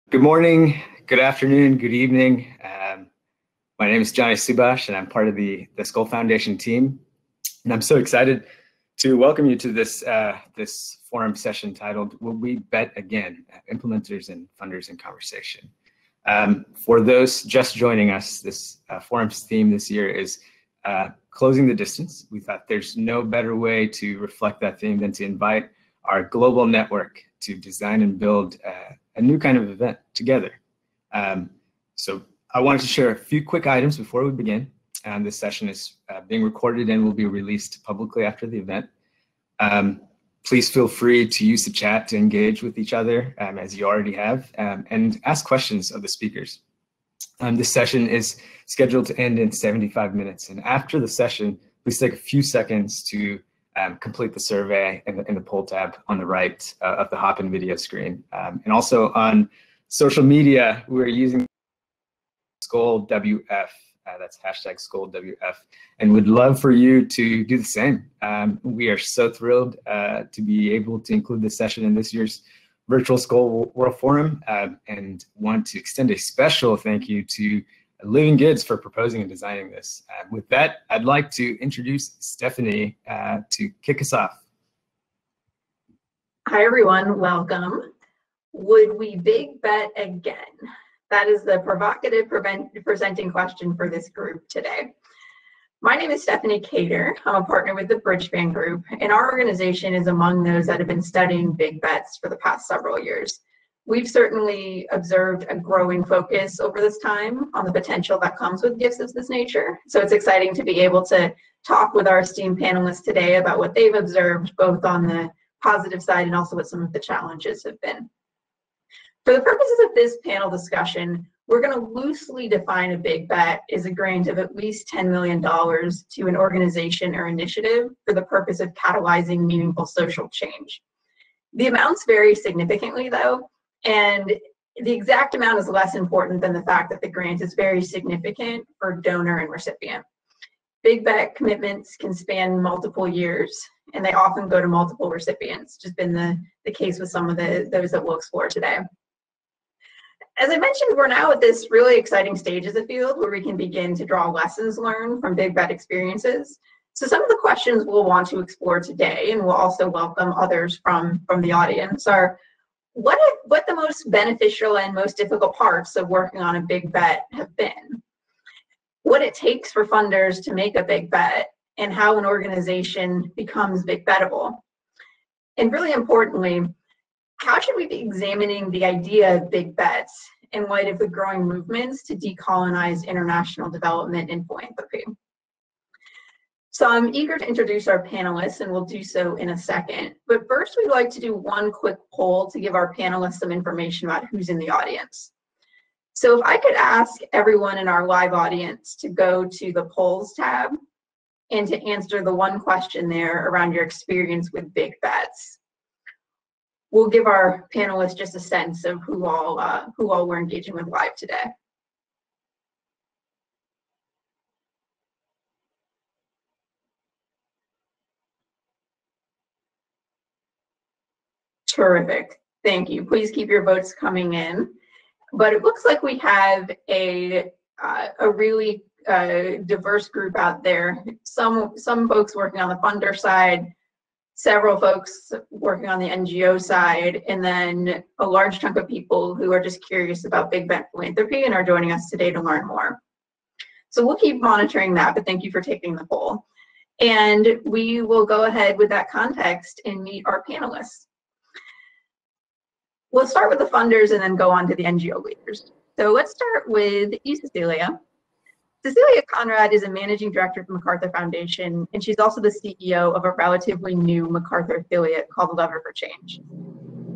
Good morning, good afternoon, good evening. My name is Johnny Subash, and I'm part of the Skoll Foundation team. And I'm so excited to welcome you to this forum session titled "Will We Bet Again? Implementers and Funders in Conversation." For those just joining us, this forum's theme this year is closing the distance. We thought there's no better way to reflect that theme than to invite our global network to design and build a new kind of event together. So I wanted to share a few quick items before we begin. This session is being recorded and will be released publicly after the event. Please feel free to use the chat to engage with each other as you already have, and ask questions of the speakers. This session is scheduled to end in 75 minutes. And after the session, please take a few seconds to complete the survey in the poll tab on the right of the Hopin video screen. And also on social media, we're using Skoll.org. That's hashtag Skoll.org, and would love for you to do the same. We are so thrilled to be able to include this session in this year's virtual Skoll World Forum, and want to extend a special thank you to Living Goods for proposing and designing this. With that, I'd like to introduce Stephanie to kick us off. Hi everyone, welcome. Would we big bet again? That is the provocative presenting question for this group today. My name is Stephanie Cater. I'm a partner with the Bridgespan Group, and our organization is among those that have been studying big bets for the past several years. We've certainly observed a growing focus over this time on the potential that comes with gifts of this nature. So it's exciting to be able to talk with our esteemed panelists today about what they've observed, both on the positive side and also what some of the challenges have been. For the purposes of this panel discussion, we're going to loosely define a big bet as a grant of at least $10 million to an organization or initiative for the purpose of catalyzing meaningful social change. The amounts vary significantly though, and the exact amount is less important than the fact that the grant is very significant for donor and recipient. Big bet commitments can span multiple years, and they often go to multiple recipients, just been the case with some of those that we'll explore today. As I mentioned, we're now at this really exciting stage as a field where we can begin to draw lessons learned from big bet experiences. So some of the questions we'll want to explore today, and we'll also welcome others from the audience, are what the most beneficial and most difficult parts of working on a big bet have been, what it takes for funders to make a big bet, and how an organization becomes big bettable. And really importantly, how should we be examining the idea of big bets in light of the growing movements to decolonize international development and philanthropy? So I'm eager to introduce our panelists, and we'll do so in a second. But first, we'd like to do one quick poll to give our panelists some information about who's in the audience. So if I could ask everyone in our live audience to go to the polls tab and to answer the one question there around your experience with big bets. We'll give our panelists just a sense of who all we're engaging with live today. Terrific, thank you. Please keep your votes coming in. But it looks like we have a really diverse group out there. Some folks working on the funder side, several folks working on the NGO side, and then a large chunk of people who are just curious about big bet philanthropy and are joining us today to learn more. So we'll keep monitoring that, but thank you for taking the poll. And we will go ahead with that context and meet our panelists. We'll start with the funders and then go on to the NGO leaders. So let's start with you, Cecilia. Cecilia Conrad is a managing director of the MacArthur Foundation, and she's also the CEO of a relatively new MacArthur affiliate called Lever for Change.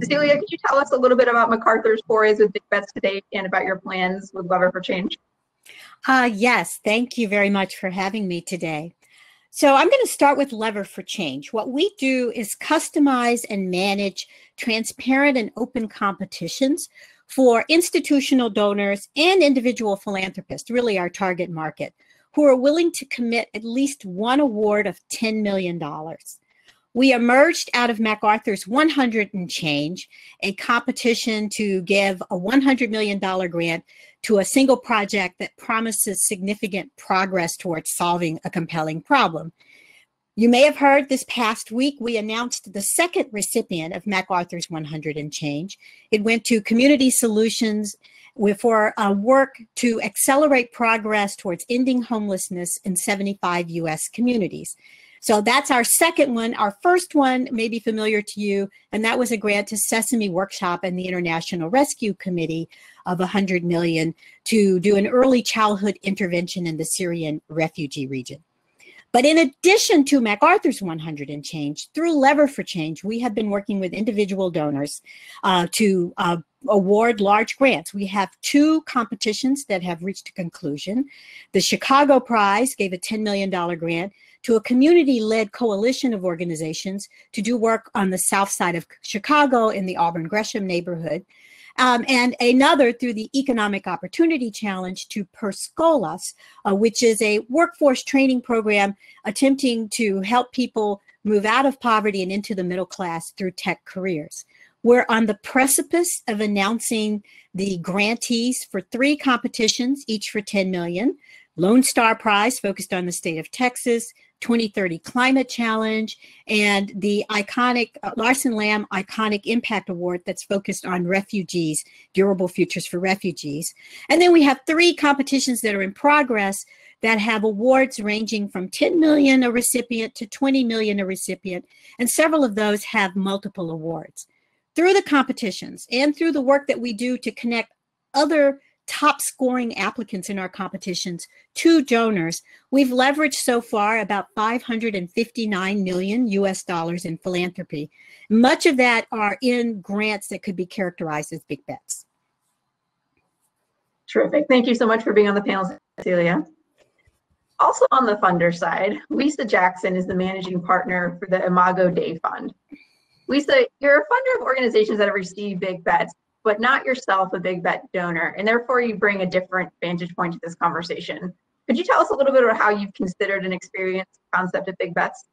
Cecilia, could you tell us a little bit about MacArthur's forays with big bets to date and about your plans with Lever for Change? Yes, thank you very much for having me today. So I'm going to start with Lever for Change. What we do is customize and manage transparent and open competitions for institutional donors and individual philanthropists, really our target market, who are willing to commit at least one award of $10 million. We emerged out of MacArthur's 100 and change, a competition to give a $100 million grant to a single project that promises significant progress towards solving a compelling problem. You may have heard this past week, we announced the second recipient of MacArthur's 100 and change. It went to Community Solutions for work to accelerate progress towards ending homelessness in 75 U.S. communities. So that's our second one. Our first one may be familiar to you, and that was a grant to Sesame Workshop and the International Rescue Committee of $100 million to do an early childhood intervention in the Syrian refugee region. But in addition to MacArthur's 100 and change, through Lever for Change, we have been working with individual donors to award large grants. We have 2 competitions that have reached a conclusion. The Chicago Prize gave a $10 million grant to a community-led coalition of organizations to do work on the south side of Chicago in the Auburn-Gresham neighborhood. And another through the Economic Opportunity Challenge to Per Skolas, which is a workforce training program attempting to help people move out of poverty and into the middle class through tech careers. We're on the precipice of announcing the grantees for 3 competitions, each for $10 million. Lone Star Prize focused on the state of Texas, 2030 Climate Challenge, and the iconic Larson Lamb Iconic Impact Award that's focused on refugees, durable futures for refugees. And then we have 3 competitions that are in progress that have awards ranging from 10 million a recipient to 20 million a recipient, and several of those have multiple awards. Through the competitions and through the work that we do to connect other top scoring applicants in our competitions to donors, we've leveraged so far about $559 million US in philanthropy. Much of that are in grants that could be characterized as big bets. Terrific. Thank you so much for being on the panel, Cecilia. Also on the funder side, Lisa Jackson is the managing partner for the Imago Dei Fund. Lisa, you're a funder of organizations that have received big bets, but not yourself a big bet donor, and therefore you bring a different vantage point to this conversation. Could you tell us a little bit about how you've considered and experienced the concept of big bets?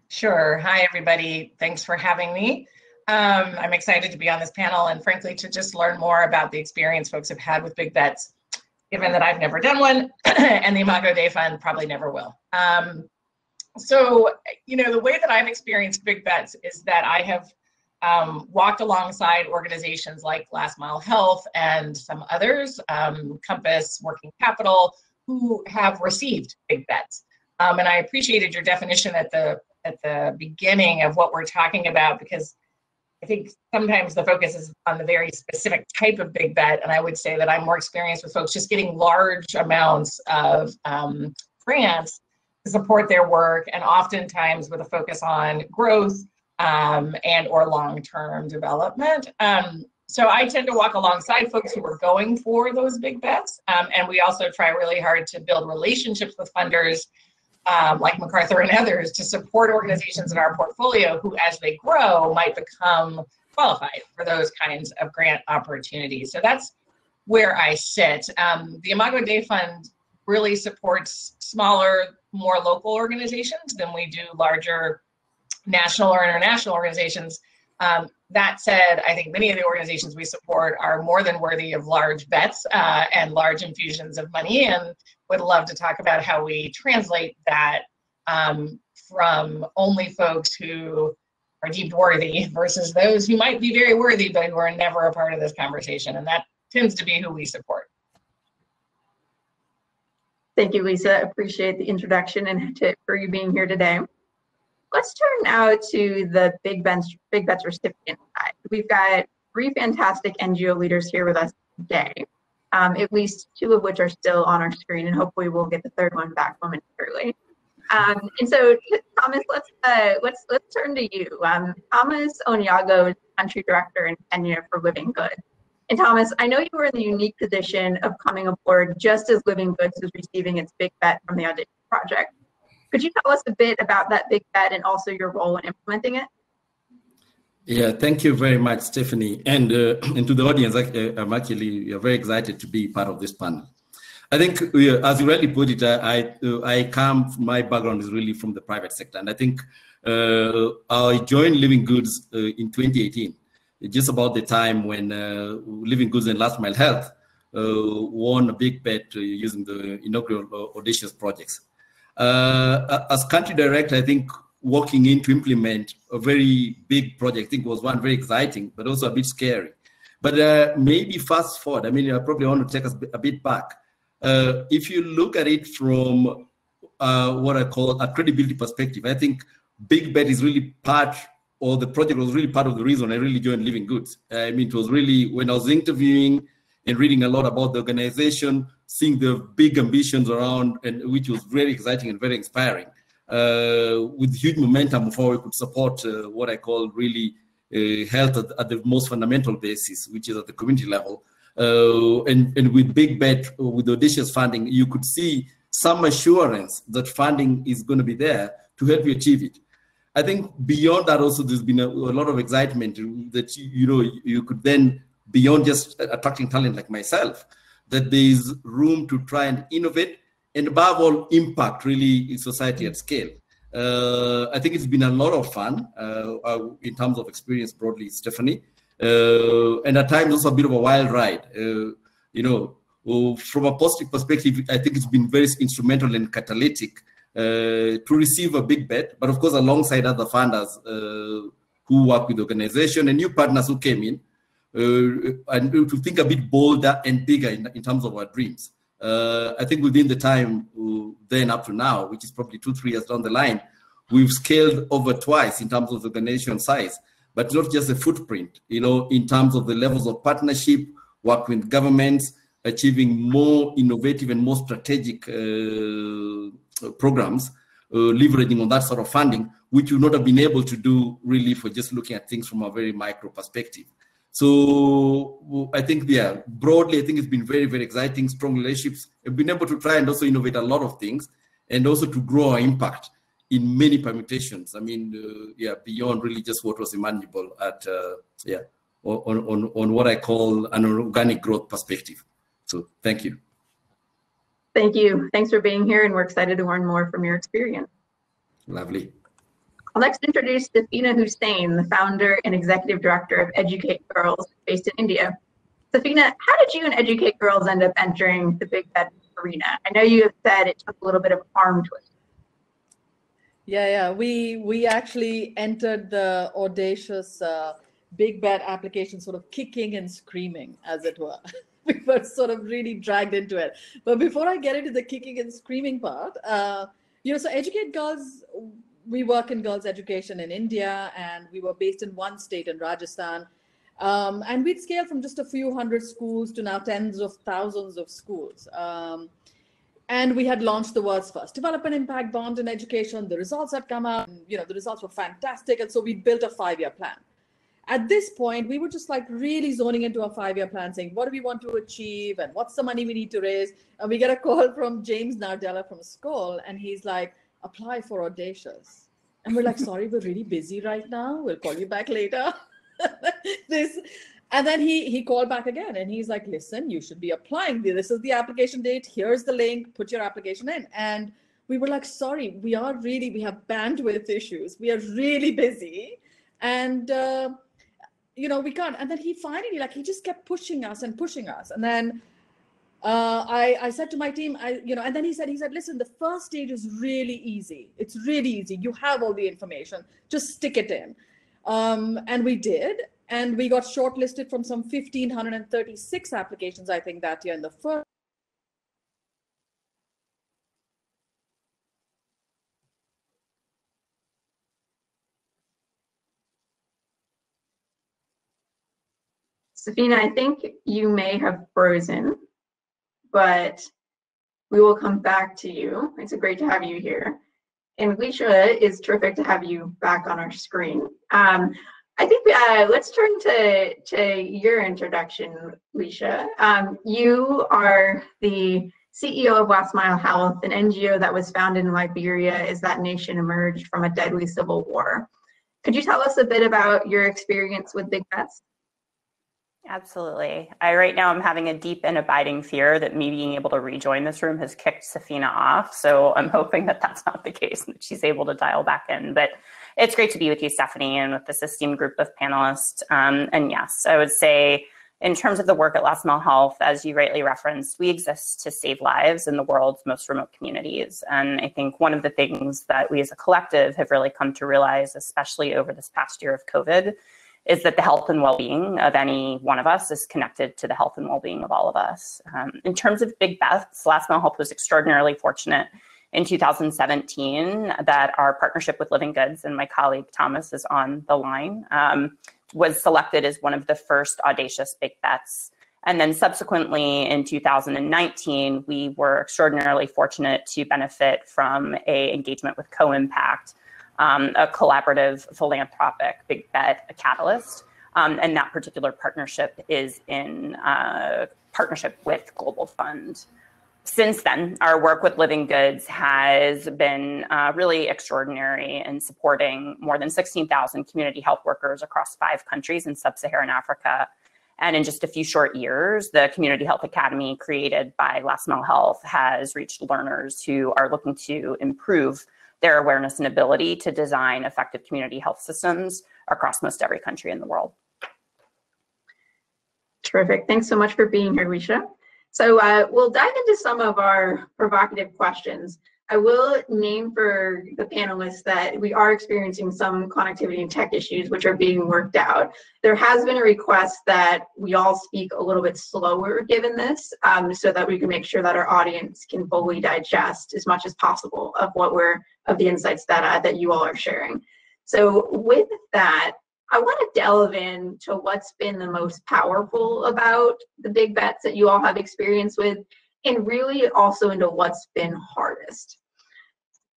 Sure. Hi, everybody. Thanks for having me. I'm excited to be on this panel and frankly to just learn more about the experience folks have had with big bets, given that I've never done one and the Imago Dei Fund probably never will. So, you know, the way that I've experienced big bets is that I have walked alongside organizations like Last Mile Health and some others, Compass, Working Capital, who have received big bets. And I appreciated your definition at the beginning of what we're talking about, because I think sometimes the focus is on the very specific type of big bet. And I would say that I'm more experienced with folks just getting large amounts of grants to support their work, and oftentimes with a focus on growth and or long-term development. So I tend to walk alongside folks who are going for those big bets. And we also try really hard to build relationships with funders like MacArthur and others to support organizations in our portfolio who, as they grow, might become qualified for those kinds of grant opportunities. So that's where I sit. The Imago Dei Fund really supports smaller, more local organizations than we do larger national or international organizations. That said, I think many of the organizations we support are more than worthy of large bets and large infusions of money, and would love to talk about how we translate that from only folks who are deemed worthy versus those who might be very worthy but who are never a part of this conversation, and that tends to be who we support. Thank you, Lisa. Appreciate the introduction and for you being here today. Let's turn now to the Big Bets recipient side. We've got 3 fantastic NGO leaders here with us today, at least 2 of which are still on our screen, and hopefully we'll get the 3rd one back momentarily. And so, Thomas, let's turn to you. Thomas Onyago is country director in Kenya for Living Good. And Thomas, I know you were in the unique position of coming aboard just as Living Goods was receiving its big bet from the Audition Project. Could you tell us a bit about that big bet and also your role in implementing it? Yeah, thank you very much, Stephanie. And to the audience, I'm actually very excited to be part of this panel. I think, as you rightly put it, my background is really from the private sector. And I think I joined Living Goods in 2018, just about the time when Living Goods and Last Mile Health won a big bet using the inaugural Audacious projects. As country director, I think walking in to implement a very big project, I think was one very exciting, but also a bit scary. But maybe fast forward, I mean, I probably want to take us a bit back. If you look at it from what I call a credibility perspective, I think Big Bet is really part, or the project was really part of the reason I really joined Living Goods. I mean, it was really when I was interviewing and reading a lot about the organization, seeing the big ambitions around, and which was very exciting and very inspiring, with huge momentum for we could support what I call really health at the most fundamental basis, which is at the community level. And with Big Bet, with audacious funding, you could see some assurance that funding is going to be there to help you achieve it. I think beyond that also there's been a lot of excitement that you could then, beyond just attracting talent like myself, that there's room to try and innovate and above all impact really in society at scale. I think it's been a lot of fun in terms of experience broadly, Stephanie, and at times also a bit of a wild ride. From a positive perspective, I think it's been very instrumental and catalytic to receive a big bet, but of course alongside other funders who work with the organization and new partners who came in, and to think a bit bolder and bigger in terms of our dreams. I think within the time then up to now, which is probably 2-3 years down the line, we've scaled over twice in terms of the organization size, but not just the footprint, in terms of the levels of partnership, work with governments, achieving more innovative and more strategic programs, leveraging on that sort of funding, which you would not have been able to do really for just looking at things from a very micro perspective. So I think, yeah, broadly, I think it's been very, very exciting, strong relationships. We've been able to try and also innovate a lot of things and also to grow our impact in many permutations. I mean, beyond really just what was imaginable at, on what I call an organic growth perspective. So thank you. Thank you. Thanks for being here, and we're excited to learn more from your experience. Lovely. I'll next introduce Safina Hussain, the founder and executive director of Educate Girls, based in India. Safina, how did you and Educate Girls end up entering the big bet arena? I know you have said it took a little bit of arm twist. Yeah. We actually entered the audacious big bet application sort of kicking and screaming, as it were. We were sort of really dragged into it. But before I get into the kicking and screaming part, so Educate Girls, we work in girls' education in India, and we were based in one state in Rajasthan. And we'd scaled from just a few hundred schools to now tens of thousands of schools. And we had launched the world's first development impact bond in education. The results had come out, and, the results were fantastic. And so we built a 5-year plan. At this point, we were just like really zoning into a 5-year plan, saying, what do we want to achieve? And what's the money we need to raise? And we get a call from James Nardella from Skoll, and he's like, apply for Audacious. And we're like, sorry, we're really busy right now. We'll call you back later. And then he called back again, and he's like, listen, you should be applying. This is the application date. Here's the link. Put your application in. And we were like, sorry, we have bandwidth issues. We are really busy. And, we can't. And then he finally, he just kept pushing us. And then I said to my team, and then he said, listen, the first stage is really easy. It's really easy. You have all the information. Just stick it in. And we did. And we got shortlisted from some 1,536 applications, I think, that year in the first. Safina, I think you may have frozen, but we will come back to you. It's great to have you here. And Leisha, it's terrific to have you back on our screen. I think let's turn to your introduction, Leisha. You are the CEO of Last Mile Health, an NGO that was founded in Liberia as that nation emerged from a deadly civil war. Could you tell us a bit about your experience with Big Bets? Absolutely. Right now I'm having a deep and abiding fear that me being able to rejoin this room has kicked Safina off. So I'm hoping that that's not the case and that she's able to dial back in. But it's great to be with you, Stephanie, and with this esteemed group of panelists. And yes, I would say in terms of the work at Last Mile Health, as you rightly referenced, we exist to save lives in the world's most remote communities. And I think one of the things that we as a collective have really come to realize, especially over this past year of COVID, is that the health and well-being of any one of us is connected to the health and well-being of all of us. In terms of big bets, Last Mile Health was extraordinarily fortunate in 2017 that our partnership with Living Goods, and my colleague Thomas is on the line, was selected as one of the first audacious big bets. And then subsequently in 2019, we were extraordinarily fortunate to benefit from an engagement with Co-Impact, a collaborative philanthropic big bet, a catalyst. And that particular partnership is in partnership with Global Fund. Since then, our work with Living Goods has been really extraordinary in supporting more than 16,000 community health workers across 5 countries in sub-Saharan Africa. And in just a few short years, the Community Health Academy created by Last Mile Health has reached learners who are looking to improve their awareness and ability to design effective community health systems across most every country in the world. Terrific. Thanks so much for being here, Risha. So we'll dive into some of our provocative questions. I will name for the panelists that we are experiencing some connectivity and tech issues which are being worked out. There has been a request that we all speak a little bit slower given this, so that we can make sure that our audience can fully digest as much as possible of the insights that you all are sharing. So with that, I want to delve into what's been the most powerful about the big bets that you all have experience with, and really also into what's been hardest.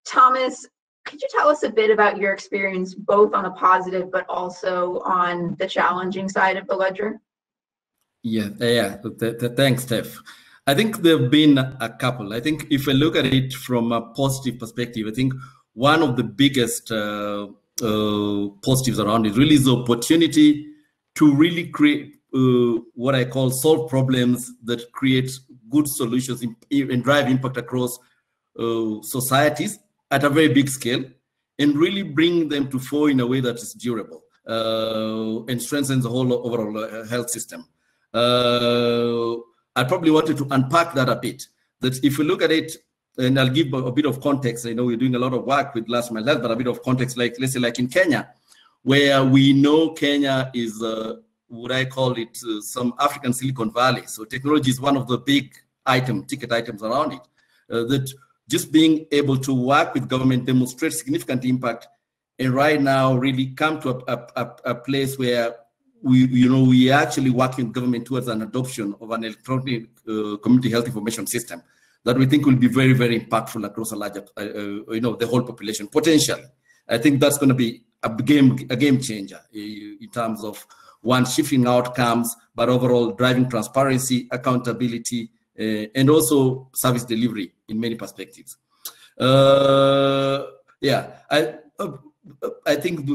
Thomas, could you tell us a bit about your experience, both on the positive, but also on the challenging side of the ledger? Thanks, Steph. I think there have been a couple. I think if I look at it from a positive perspective, I think one of the biggest positives around it really is the opportunity to really create what I call solve problems that create good solutions and drive impact across societies at a very big scale, and really bring them to fore in a way that is durable and strengthens the whole overall health system. I probably wanted to unpack that a bit. That if we look at it, and I'll give a bit of context. I know we're doing a lot of work with Last Mile Health, but a bit of context, like let's say like in Kenya, where we know Kenya is what I call it some African Silicon Valley. So technology is one of the big ticket items around it. That just being able to work with government demonstrates significant impact, and right now really come to a place where we are actually working with government towards an adoption of an electronic community health information system that we think will be very, very impactful across a larger, the whole population potentially. I think that's going to be a game changer in terms of one, shifting outcomes, but overall driving transparency, accountability, and also service delivery in many perspectives. I think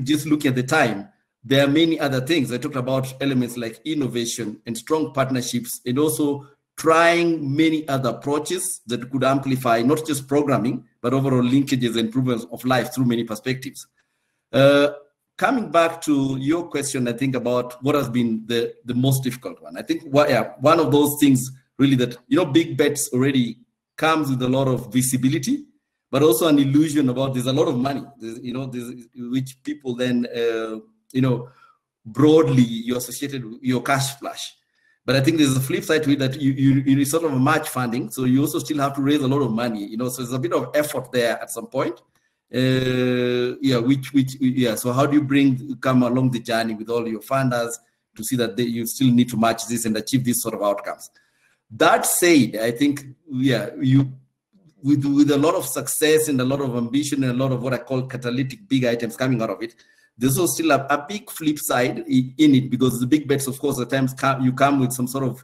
just looking at the time, there are many other things. I talked about elements like innovation and strong partnerships, and also trying many other approaches that could amplify not just programming, but overall linkages and improvements of life through many perspectives. Coming back to your question, I think about what has been the most difficult one. I think one of those things really that, big bets already comes with a lot of visibility, but also an illusion about there's a lot of money, which people then, broadly you associated with your cash flush. But I think there's a flip side to it that you sort of match funding, so you also still have to raise a lot of money, so there's a bit of effort there at some point. So how do you come along the journey with all your funders to see that you still need to match this and achieve these sort of outcomes? That said, I think, with a lot of success and a lot of ambition and a lot of what I call catalytic big items coming out of it, there's also still a big flip side in it, because the big bets, of course, at times you come with some sort of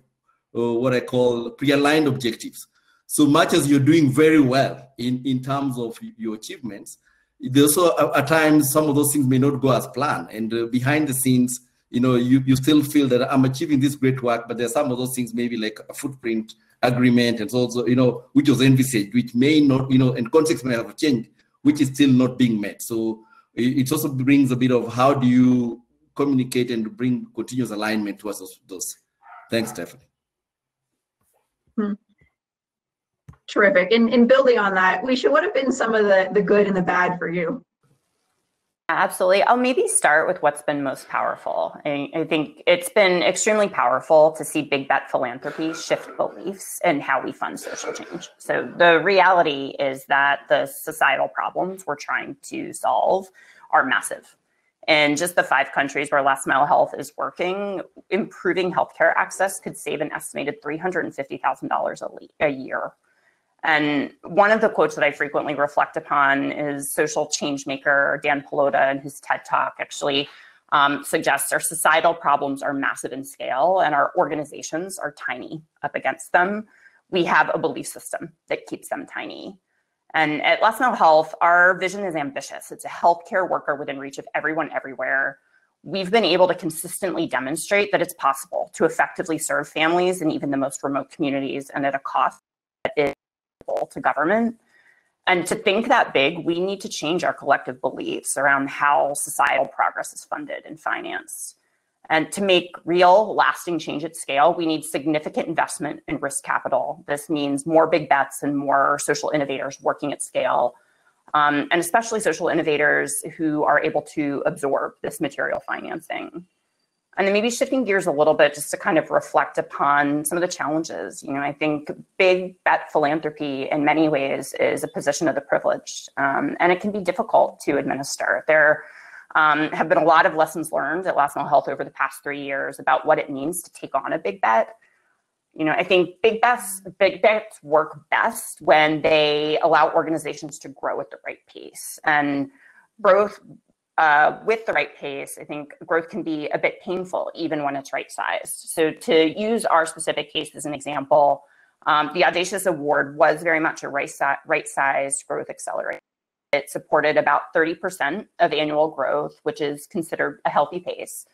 what I call pre-aligned objectives. So much as you're doing very well in terms of your achievements, there's also at times some of those things may not go as planned, and behind the scenes you still feel that I'm achieving this great work, but there's some of those things, maybe like a footprint agreement, and so also, which was envisaged, which may not, and context may have changed, which is still not being met. So it also brings a bit of how do you communicate and bring continuous alignment towards those. Thanks, Stephanie. Terrific. And building on that, Leisha, what have been some of the good and the bad for you? Absolutely. I'll maybe start with what's been most powerful. I think it's been extremely powerful to see big bet philanthropy shift beliefs in how we fund social change. So the reality is that the societal problems we're trying to solve are massive. In just the 5 countries where last mile health is working, improving healthcare access could save an estimated $350,000 a year. And one of the quotes that I frequently reflect upon is social change maker Dan Pelota in his TED Talk actually suggests our societal problems are massive in scale and our organizations are tiny up against them. We have a belief system that keeps them tiny. And at Last Mile Health, our vision is ambitious. It's a healthcare worker within reach of everyone everywhere. We've been able to consistently demonstrate that it's possible to effectively serve families in even the most remote communities and at a cost that is to government. And to think that big, we need to change our collective beliefs around how societal progress is funded and financed. And to make real, lasting change at scale, we need significant investment in risk capital. This means more big bets and more social innovators working at scale, and especially social innovators who are able to absorb this material financing. And then maybe shifting gears a little bit just to kind of reflect upon some of the challenges. I think big bet philanthropy in many ways is a position of the privileged, and it can be difficult to administer. There have been a lot of lessons learned at Last Mile Health over the past 3 years about what it means to take on a big bet. I think big bets work best when they allow organizations to grow at the right pace. And growth with the right pace, I think growth can be a bit painful even when it's right-sized. So to use our specific case as an example, the Audacious Award was very much a right-sized growth accelerator. It supported about 30% of annual growth, which is considered a healthy pace.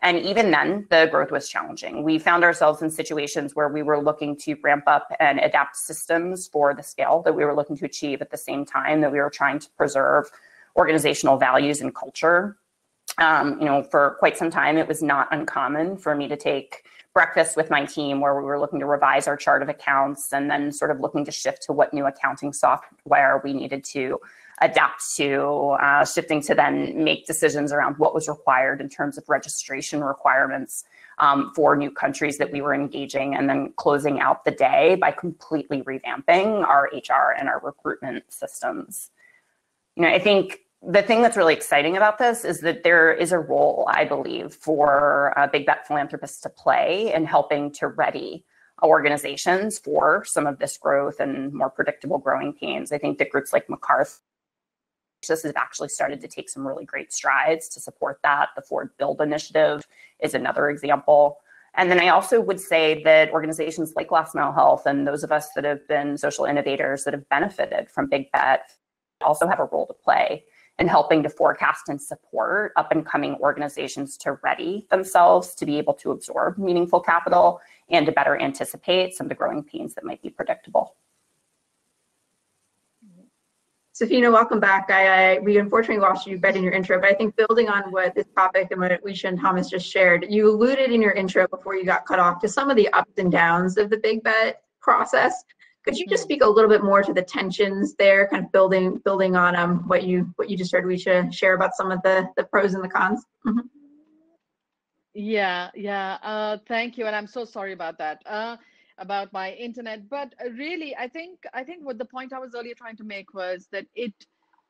And even then, the growth was challenging. We found ourselves in situations where we were looking to ramp up and adapt systems for the scale that we were looking to achieve at the same time that we were trying to preserve organizational values and culture. For quite some time, it was not uncommon for me to take breakfast with my team where we were looking to revise our chart of accounts and then sort of looking to shift to what new accounting software we needed to adapt to, shifting to then make decisions around what was required in terms of registration requirements for new countries that we were engaging, and then closing out the day by completely revamping our HR and our recruitment systems. I think the thing that's really exciting about this is that there is a role, I believe, for big bet philanthropists to play in helping to ready organizations for some of this growth and more predictable growing pains. I think that groups like MacArthur have actually started to take some really great strides to support that. The Ford Build Initiative is another example. And then I also would say that organizations like Last Mile Health and those of us that have been social innovators that have benefited from big bet also have a role to play in helping to forecast and support up and coming organizations to ready themselves to be able to absorb meaningful capital and to better anticipate some of the growing pains that might be predictable. Safina, welcome back. We unfortunately lost you a bit in your intro, but I think building on what this topic and what Leisha and Thomas just shared, you alluded in your intro before you got cut off to some of the ups and downs of the big bet process. Could you just speak a little bit more to the tensions there, kind of building on what you just heard Leisha share about some of the pros and the cons? Mm-hmm. Yeah. Thank you, and I'm so sorry about that, about my internet. But really, I think what the point I was earlier trying to make was that it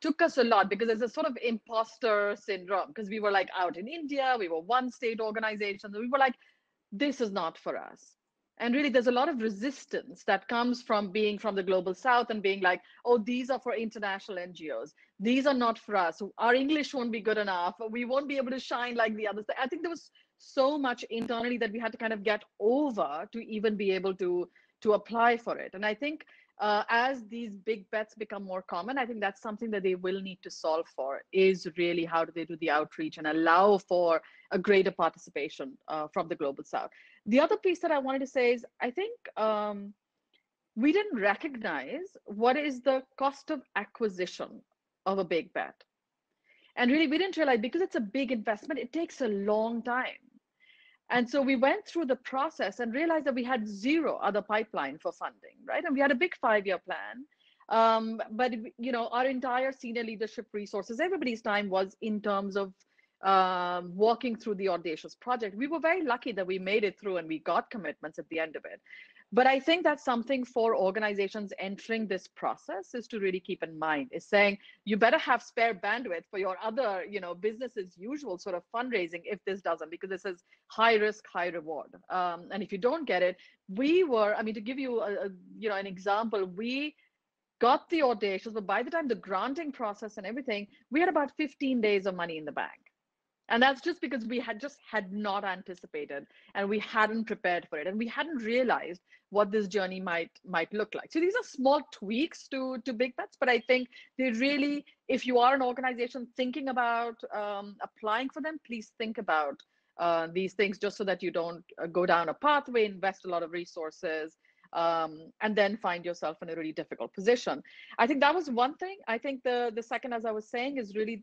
took us a lot, because there's a sort of imposter syndrome, because we were like out in India, we were one state organization, we were like, this is not for us. And really, there's a lot of resistance that comes from being from the global south and being like, oh, these are for international NGOs. These are not for us. Our English won't be good enough. We won't be able to shine like the others. I think there was so much internally that we had to kind of get over to even be able to apply for it. And I think as these big bets become more common, I think that's something that they will need to solve for, is really how do they do the outreach and allow for a greater participation from the Global South. The other piece that I wanted to say is, I think we didn't recognize what is the cost of acquisition of a big bet. And really, we didn't realize, because it's a big investment, it takes a long time. And so we went through the process and realized that we had zero other pipeline for funding, right? And we had a big 5-year plan. But you know, our entire senior leadership resources, everybody's time was in terms of walking through the audacious project. We were very lucky that we made it through and we got commitments at the end of it. But I think that's something for organizations entering this process is to really keep in mind, is saying you better have spare bandwidth for your other, you know, business as usual sort of fundraising if this doesn't, because this is high risk, high reward. And if you don't get it, we were, I mean, to give you an example, we got the audacious, but by the time the granting process and everything, we had about 15 days of money in the bank. And that's just because we had not anticipated, and we hadn't prepared for it, and we hadn't realized what this journey might look like. So these are small tweaks to big bets, but I think they really, if you are an organization thinking about applying for them, please think about these things, just so that you don't go down a pathway, invest a lot of resources, and then find yourself in a really difficult position. I think that was one thing. I think the second, as I was saying, is really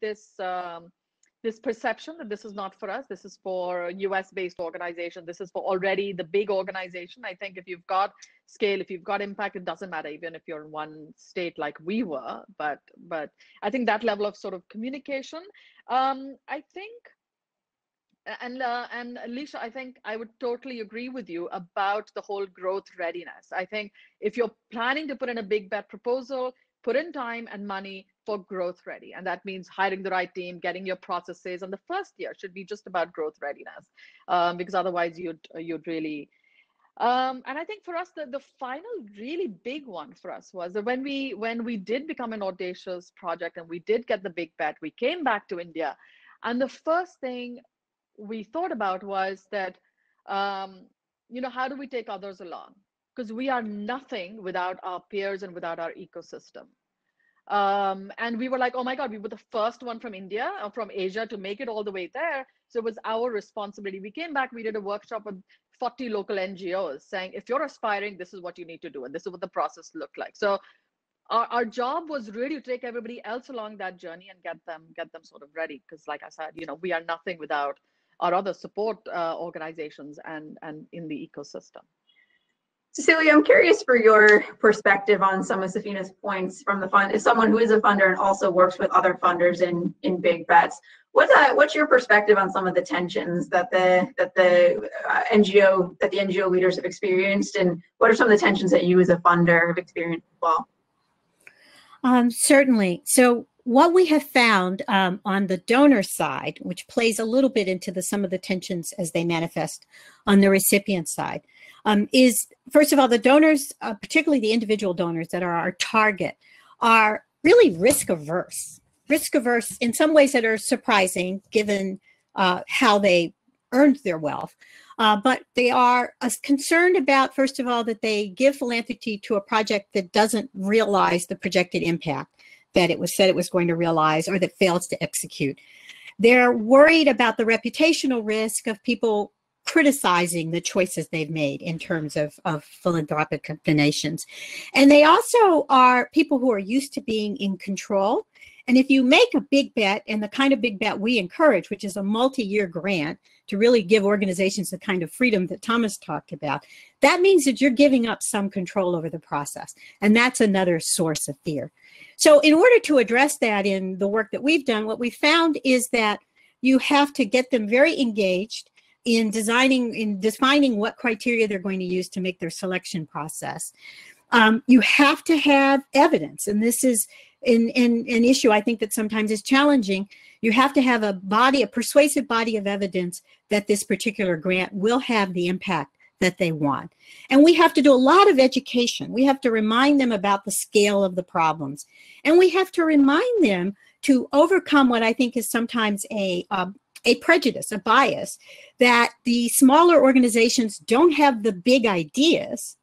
this perception that this is not for us. This is for a US-based organization. This is for already the big organization. I think if you've got scale, if you've got impact, it doesn't matter even if you're in one state like we were. But I think that level of sort of communication, I think, and Alicia, I think I would totally agree with you about the whole growth readiness. I think if you're planning to put in a big bet proposal, put in time and money for growth ready. And that means hiring the right team, getting your processes. And the first year should be just about growth readiness, because otherwise you'd really, and I think for us, the final really big one for us was that when we did become an audacious project and we did get the big bet, we came back to India. And the first thing we thought about was that, you know, how do we take others along? Because we are nothing without our peers and without our ecosystem. And we were like, oh my God, we were the first one from India or from Asia to make it all the way there. So it was our responsibility. We came back, we did a workshop with 40 local NGOs saying, if you're aspiring, this is what you need to do. And this is what the process looked like. So our job was really to take everybody else along that journey and get them sort of ready. Because like I said, you know, we are nothing without our other support organizations and in the ecosystem. Cecilia, I'm curious for your perspective on some of Safina's points from the fund. As someone who is a funder and also works with other funders in big bets, what's your perspective on some of the tensions that the NGO leaders have experienced, and what are some of the tensions that you as a funder have experienced as well? Certainly. So what we have found on the donor side, which plays a little bit into some of the tensions as they manifest on the recipient side, is, first of all, the donors, particularly the individual donors that are our target, are really risk averse in some ways that are surprising given how they earned their wealth. But they are concerned about, first of all, that they give philanthropy to a project that doesn't realize the projected impact that it was said it was going to realize, or that fails to execute. They're worried about the reputational risk of people criticizing the choices they've made in terms of philanthropic donations. And they also are people who are used to being in control. And if you make a big bet, and the kind of big bet we encourage, which is a multi-year grant to really give organizations the kind of freedom that Thomas talked about, that means that you're giving up some control over the process. And that's another source of fear. So in order to address that in the work that we've done, what we found is that you have to get them very engaged in defining what criteria they're going to use to make their selection process. You have to have evidence, and this is an issue I think that sometimes is challenging. You have to have a persuasive body of evidence that this particular grant will have the impact that they want. And we have to do a lot of education. We have to remind them about the scale of the problems. And we have to remind them to overcome what I think is sometimes a prejudice, a bias, that the smaller organizations don't have the big ideas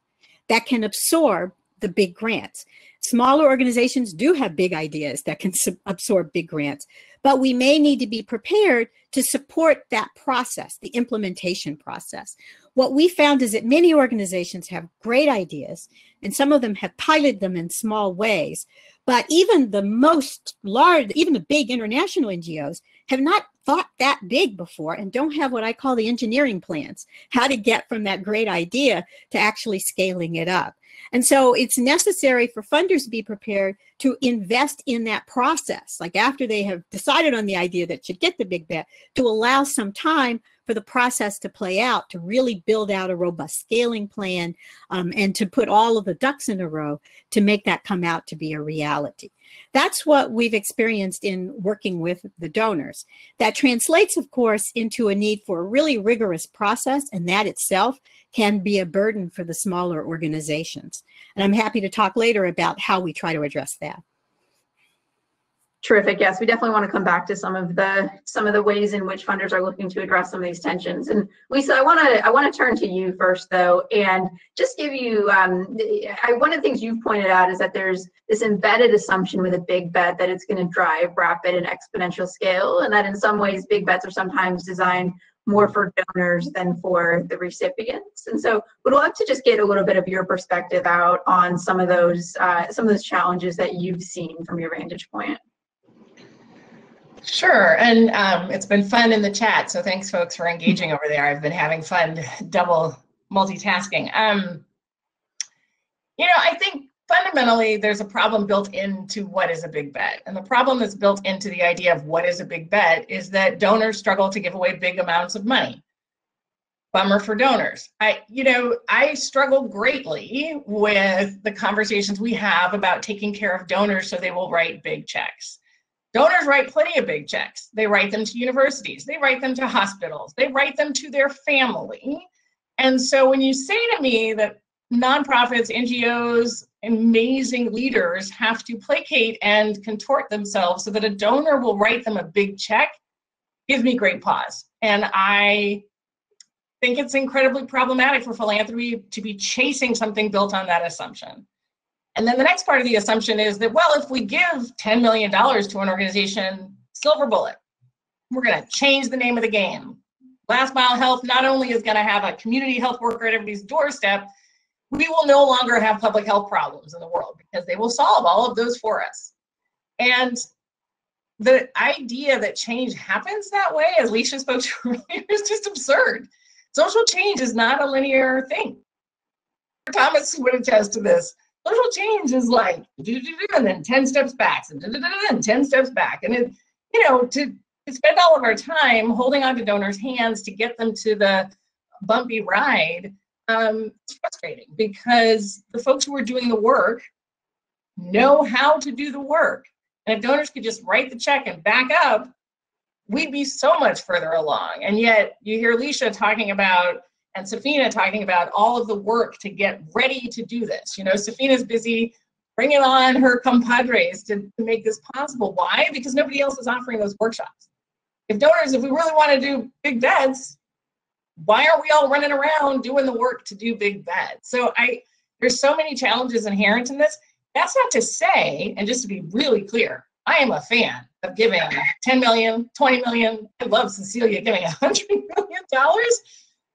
that can absorb the big grants. Smaller organizations do have big ideas that can absorb big grants, but we may need to be prepared to support that process, the implementation process. What we found is that many organizations have great ideas, and some of them have piloted them in small ways, but even the most large, even the big international NGOs have not thought that big before and don't have what I call the engineering plans, how to get from that great idea to actually scaling it up. And so it's necessary for funders to be prepared to invest in that process, like after they have decided on the idea that should get the big bet, to allow some time for the process to play out, to really build out a robust scaling plan, and to put all of the ducks in a row to make that come out to be a reality. That's what we've experienced in working with the donors. That translates, of course, into a need for a really rigorous process, and that itself can be a burden for the smaller organizations. And I'm happy to talk later about how we try to address that. Terrific. Yes, we definitely want to come back to some of the ways in which funders are looking to address some of these tensions. And Lisa, I want to turn to you first, though, and just give you one of the things you've pointed out is that there's this embedded assumption with a big bet that it's going to drive rapid and exponential scale, and that in some ways big bets are sometimes designed more for donors than for the recipients. And so would love to just get a little bit of your perspective out on some of those challenges that you've seen from your vantage point. Sure, and it's been fun in the chat, so thanks folks for engaging over there. I've been having fun double multitasking. I think fundamentally there's a problem built into what is a big bet, and the problem that's built into the idea of what is a big bet is that donors struggle to give away big amounts of money. Bummer for donors. I struggle greatly with the conversations we have about taking care of donors so they will write big checks. Donors write plenty of big checks. They write them to universities, they write them to hospitals, they write them to their family. And so when you say to me that nonprofits, NGOs, amazing leaders have to placate and contort themselves so that a donor will write them a big check, gives me great pause. And I think it's incredibly problematic for philanthropy to be chasing something built on that assumption. And then the next part of the assumption is that, well, if we give $10 million to an organization, silver bullet, we're going to change the name of the game. Last Mile Health not only is going to have a community health worker at everybody's doorstep, we will no longer have public health problems in the world because they will solve all of those for us. And the idea that change happens that way, as Leisha spoke to earlier, is just absurd. Social change is not a linear thing. Thomas would attest to this. Social change is like, and then 10 steps back, and 10 steps back. And to spend all of our time holding on to donors' hands to get them to the bumpy ride, it's frustrating because the folks who are doing the work know how to do the work. And if donors could just write the check and back up, we'd be so much further along. And yet you hear Leisha talking about, and Safina talking about all of the work to get ready to do this. Safina's busy bringing on her compadres to make this possible. Why? Because nobody else is offering those workshops. If we really want to do big bets, why are we all running around doing the work to do big bets? So there's so many challenges inherent in this. That's not to say, and just to be really clear, I am a fan of giving 10 million, 20 million. I love Cecilia giving $100 million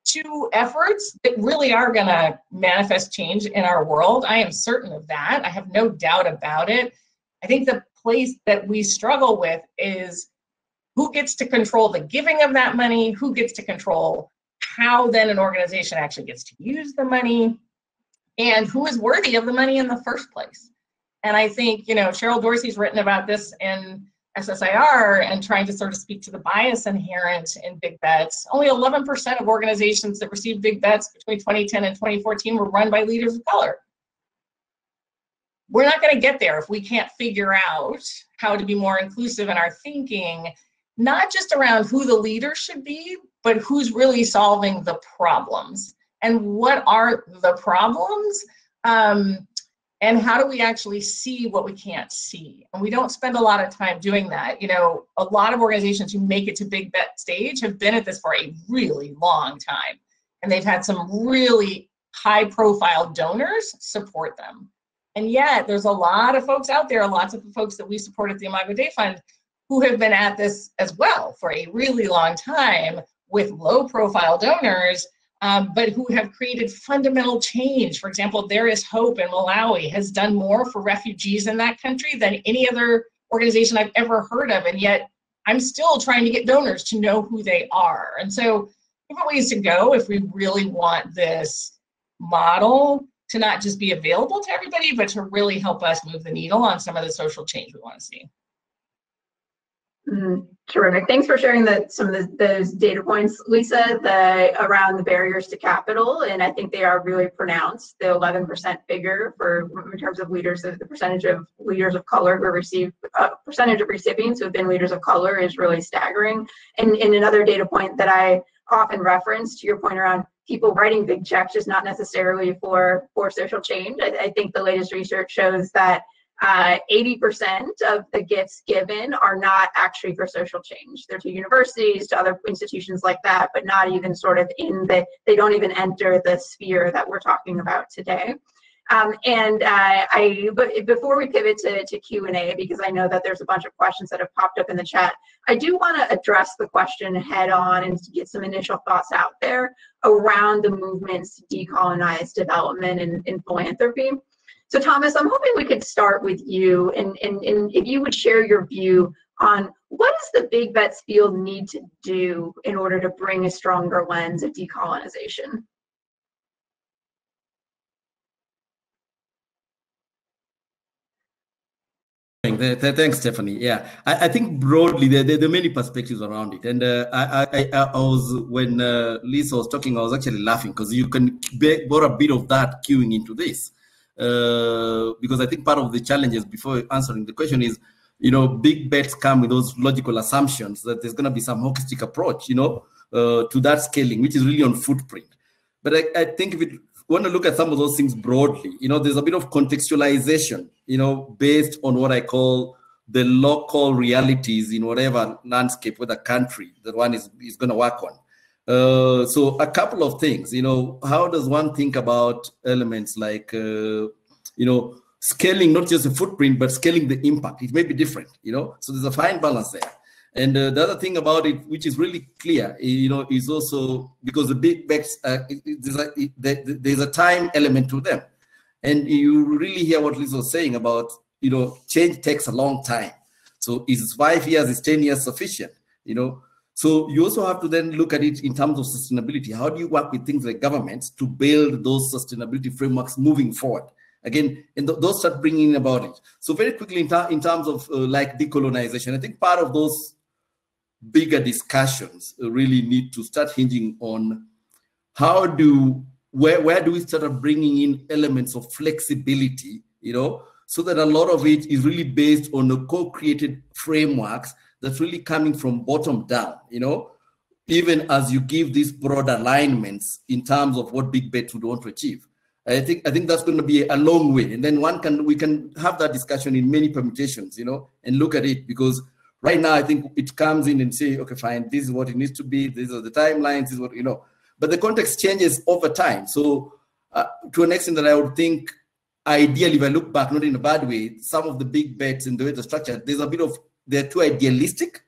to efforts that really are going to manifest change in our world. I am certain of that. I have no doubt about it. I think the place that we struggle with is who gets to control the giving of that money, who gets to control how then an organization actually gets to use the money, and who is worthy of the money in the first place. And I think, Cheryl Dorsey's written about this in SSIR and trying to sort of speak to the bias inherent in big bets. Only 11% of organizations that received big bets between 2010 and 2014 were run by leaders of color. We're not going to get there if we can't figure out how to be more inclusive in our thinking, not just around who the leader should be, but who's really solving the problems and what are the problems. And how do we actually see what we can't see? And we don't spend a lot of time doing that. A lot of organizations who make it to big bet stage have been at this for a really long time. And they've had some really high profile donors support them. And yet there's a lot of folks out there, lots of the folks that we support at the Imago Dei Fund, who have been at this as well for a really long time with low profile donors, but who have created fundamental change. For example, There Is Hope in Malawi has done more for refugees in that country than any other organization I've ever heard of. And yet I'm still trying to get donors to know who they are. And so different ways to go if we really want this model to not just be available to everybody, but to really help us move the needle on some of the social change we want to see. Terrific. Thanks for sharing some of those data points, Lisa, around the barriers to capital. And I think they are really pronounced. The 11% figure in terms of leaders, the percentage of leaders of color who receive, percentage of recipients who have been leaders of color is really staggering. And another data point that I often reference, to your point around people writing big checks, just not necessarily for social change. I think the latest research shows that 80% of the gifts given are not actually for social change. They're to universities, to other institutions like that, but not even sort of they don't even enter the sphere that we're talking about today. But before we pivot to Q&A, because I know that there's a bunch of questions that have popped up in the chat, I do want to address the question head on and to get some initial thoughts out there around the movements to decolonize development and philanthropy. So Thomas, I'm hoping we could start with you, and if you would share your view on what does the Big Bets field need to do in order to bring a stronger lens of decolonization? Thanks, Stephanie. Yeah, I think broadly there are many perspectives around it, and I was when Lisa was talking, I was actually laughing because you can brought a bit of that queuing into this. Because I think part of the challenges before answering the question is, big bets come with those logical assumptions that there's going to be some holistic approach, to that scaling, which is really on footprint. But I think if we want to look at some of those things broadly, there's a bit of contextualization, based on what I call the local realities in whatever landscape, whether country that one is going to work on. So a couple of things, how does one think about elements like, scaling not just the footprint, but scaling the impact? It may be different, so there's a fine balance there. And the other thing about it, which is really clear, is also because the big bets, there's a time element to them. And you really hear what Lisa was saying about, change takes a long time. So is 5 years, is 10 years sufficient, So you also have to then look at it in terms of sustainability. How do you work with things like governments to build those sustainability frameworks moving forward? Again, and those start bringing about it. So very quickly in terms of like decolonization, I think part of those bigger discussions really need to start hinging on where do we start bringing in elements of flexibility, so that a lot of it is really based on the co-created frameworks that's really coming from bottom down, even as you give these broad alignments in terms of what big bets would want to achieve. I think that's going to be a long way. And then we can have that discussion in many permutations, and look at it, because right now I think it comes in and say, okay, fine, this is what it needs to be. These are the timelines, this is what, but the context changes over time. So to an extent that I would think, ideally, if I look back, not in a bad way, some of the big bets in the way they're structured, they're too idealistic,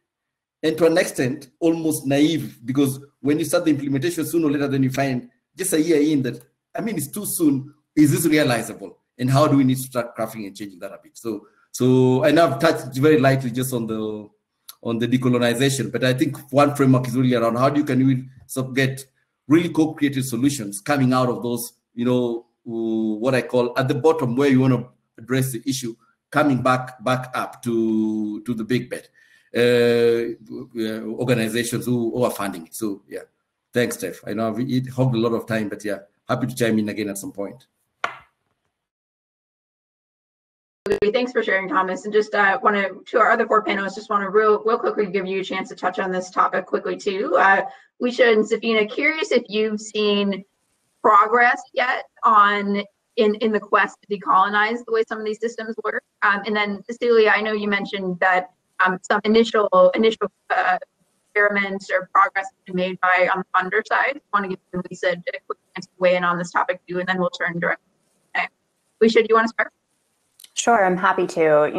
and to an extent, almost naive, because when you start the implementation, sooner or later, then you find just a year in that, it's too soon. Is this realizable? And how do we need to start crafting and changing that a bit? So I know I've touched very lightly just on the decolonization, but I think one framework is really around how can we get really co-created solutions coming out of those, what I call at the bottom where you want to address the issue, coming back up to the big bet organizations who are funding it. So yeah, thanks, Steph. I know I've hogged a lot of time, but yeah, happy to chime in again at some point. Thanks for sharing, Thomas. And just to our other four panelists, just want to real quickly give you a chance to touch on this topic quickly too. Leisha and Safina, curious if you've seen progress yet in the quest to decolonize the way some of these systems work. And then Cecilia, I know you mentioned that some initial experiments or progress has been made on the funder side. I want to give Lisa a quick chance to weigh in on this topic too, and then we'll turn directly. Okay. Leisha, do you want to start? Sure, I'm happy to.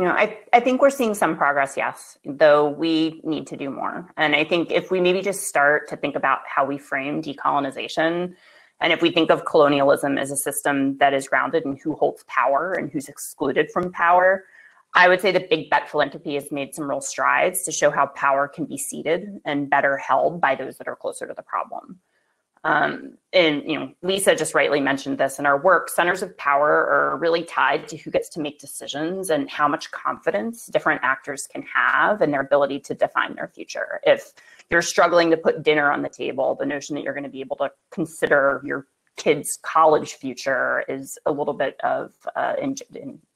I think we're seeing some progress, yes, though we need to do more. And I think if we maybe just start to think about how we frame decolonization, and if we think of colonialism as a system that is grounded in who holds power and who's excluded from power, I would say that Big Bet Philanthropy has made some real strides to show how power can be ceded and better held by those that are closer to the problem. And Lisa just rightly mentioned this in our work. Centers of power are really tied to who gets to make decisions and how much confidence different actors can have in their ability to define their future. If you're struggling to put dinner on the table, the notion that you're going to be able to consider your kid's college future is a little bit of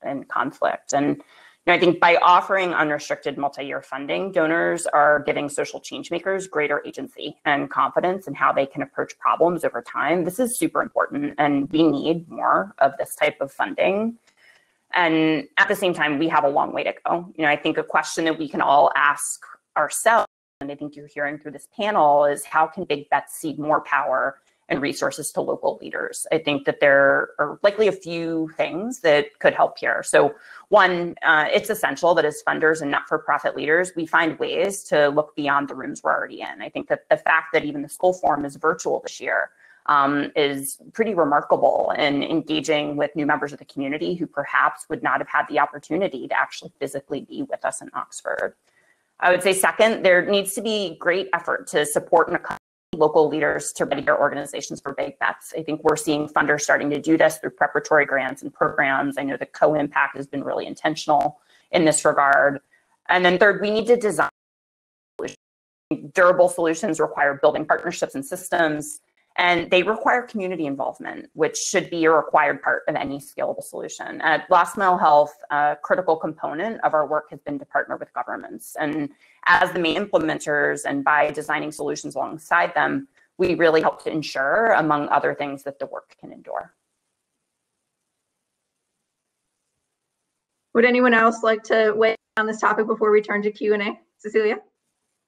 in conflict. And I think by offering unrestricted multi-year funding, donors are giving social change makers greater agency and confidence in how they can approach problems over time. This is super important, and we need more of this type of funding. And at the same time, we have a long way to go. I think a question that we can all ask ourselves, and I think you're hearing through this panel, is how can big bets cede more power and resources to local leaders? I think that there are likely a few things that could help here. So one, it's essential that as funders and not-for-profit leaders, we find ways to look beyond the rooms we're already in. I think that the fact that even the Skoll Forum is virtual this year is pretty remarkable in engaging with new members of the community who perhaps would not have had the opportunity to actually physically be with us in Oxford. I would say second, there needs to be great effort to support and accompany local leaders to ready their organizations for big bets. I think we're seeing funders starting to do this through preparatory grants and programs. I know the co-impact has been really intentional in this regard. And then third, we need to design solutions. Durable solutions require building partnerships and systems, and they require community involvement, which should be a required part of any scalable solution. At Last Mile Health, a critical component of our work has been to partner with governments. And as the main implementers and by designing solutions alongside them, we really help to ensure, among other things, that the work can endure. Would anyone else like to weigh in on this topic before we turn to Q&A? Cecilia?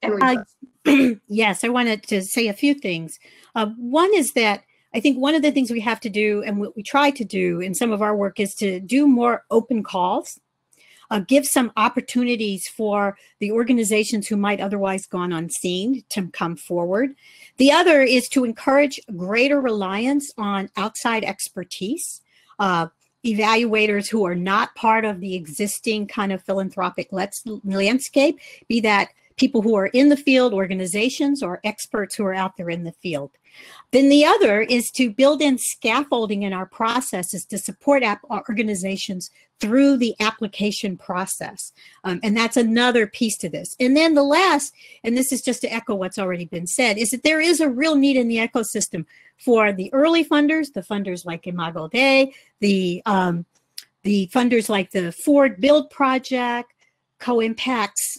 And Lisa. Yes, I wanted to say a few things. One is that I think one of the things we have to do, and what we try to do in some of our work, is to do more open calls, give some opportunities for the organizations who might otherwise gone unseen to come forward. The other is to encourage greater reliance on outside expertise, evaluators who are not part of the existing kind of philanthropic landscape, be that people who are in the field, organizations, or experts who are out there in the field. Then the other is to build in scaffolding in our processes to support organizations through the application process. And that's another piece to this. And then the last, and this is just to echo what's already been said, is that there is a real need in the ecosystem for the early funders, the funders like Imago Dei, the funders like the Ford Build Project, Co-Impact's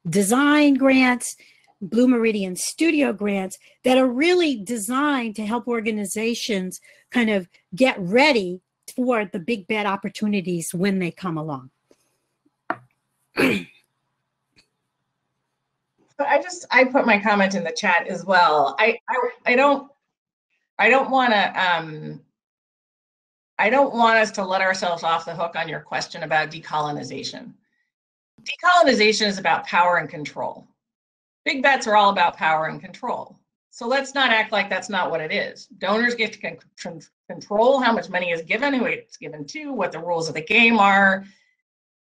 design grants, Blue Meridian Studio grants that are really designed to help organizations kind of get ready for the big bet opportunities when they come along. I put my comment in the chat as well. I don't want us to let ourselves off the hook on your question about decolonization. Decolonization is about power and control. Big bets are all about power and control. So let's not act like that's not what it is. Donors get to control how much money is given, who it's given to, what the rules of the game are.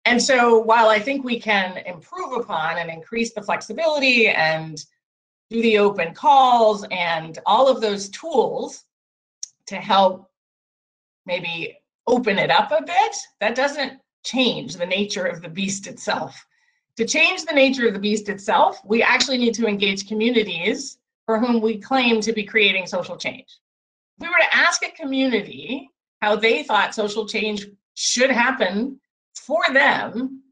And so while I think we can improve upon and increase the flexibility and do the open calls and all of those tools to help maybe open it up a bit, that doesn't change the nature of the beast itself. To change the nature of the beast itself, we actually need to engage communities for whom we claim to be creating social change. If we were to ask a community how they thought social change should happen for them,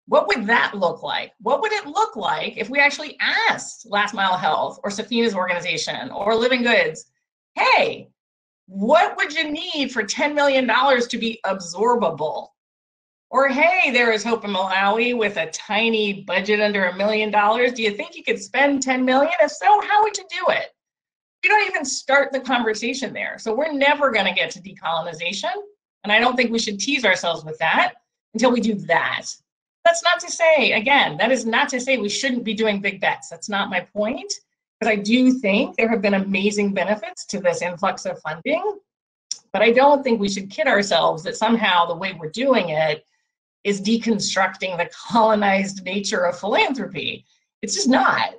what would that look like? What would it look like if we actually asked Last Mile Health or Safina's organization or Living Goods, hey, what would you need for $10 million to be absorbable? Or, hey, there is Hope in Malawi with a tiny budget under $1 million. Do you think you could spend 10 million? If so, how would you do it? We don't even start the conversation there. So we're never going to get to decolonization. And I don't think we should tease ourselves with that. until we do that. That's not to say, again, that is not to say we shouldn't be doing big bets. That's not my point. Because I do think there have been amazing benefits to this influx of funding. But I don't think we should kid ourselves that somehow the way we're doing it is deconstructing the colonized nature of philanthropy. It's just not.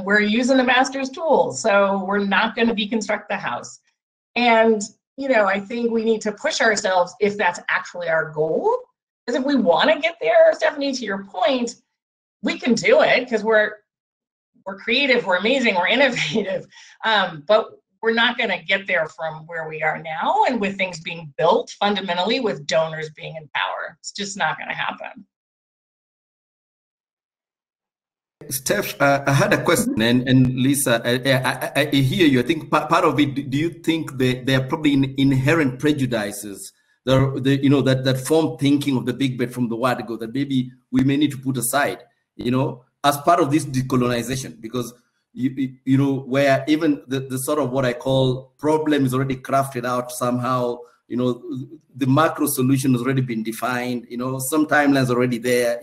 We're using the master's tools, so we're not going to deconstruct the house. And, you know, I think we need to push ourselves if that's actually our goal. Because if we want to get there, Stephanie, to your point, we can do it because we're creative, we're amazing, we're innovative. But we're not going to get there from where we are now and with things being built fundamentally with donors being in power. It's just not going to happen. Steph, I had a question, and Lisa, I hear you. I think part of it, do you think there are probably inherent prejudices that form thinking of the big bet from the word ago that maybe we may need to put aside, as part of this decolonization, because where even the sort of what I call problem is already crafted out somehow, the macro solution has already been defined, some timelines already there,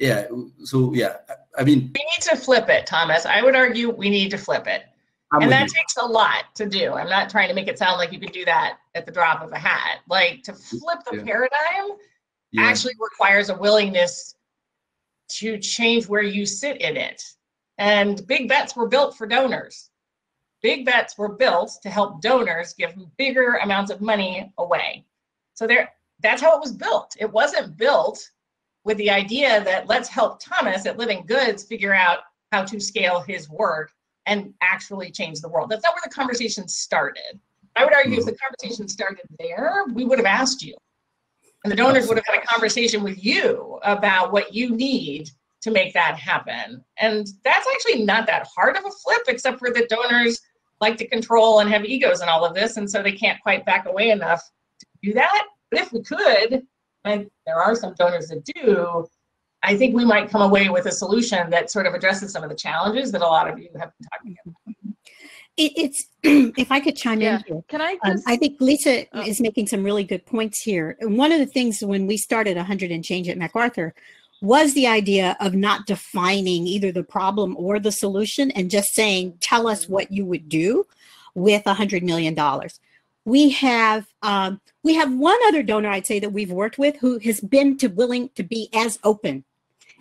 yeah. So yeah, I mean, we need to flip it, Thomas. I would argue we need to flip it. And that takes a lot to do. I'm not trying to make it sound like you can do that at the drop of a hat. Like, to flip the paradigm actually requires a willingness to change where you sit in it. And big bets were built for donors. Big bets were built to help donors give bigger amounts of money away. So that's how it was built. It wasn't built with the idea that let's help Thomas at Living Goods figure out how to scale his work and actually change the world. That's not where the conversation started. I would argue if the conversation started there, we would have asked you. And the donors would have had a conversation with you about what you need to make that happen. And that's actually not that hard of a flip, except for the donors like to control and have egos and all of this, and so they can't quite back away enough to do that. But if we could, and there are some donors that do, I think we might come away with a solution that sort of addresses some of the challenges that a lot of you have been talking about. It's if I could chime in here. Can I I think Lisa is making some really good points here. And one of the things when we started 100 and Change at MacArthur was the idea of not defining either the problem or the solution and just saying, tell us what you would do with $100 million. We have one other donor I'd say that we've worked with who has been willing to be as open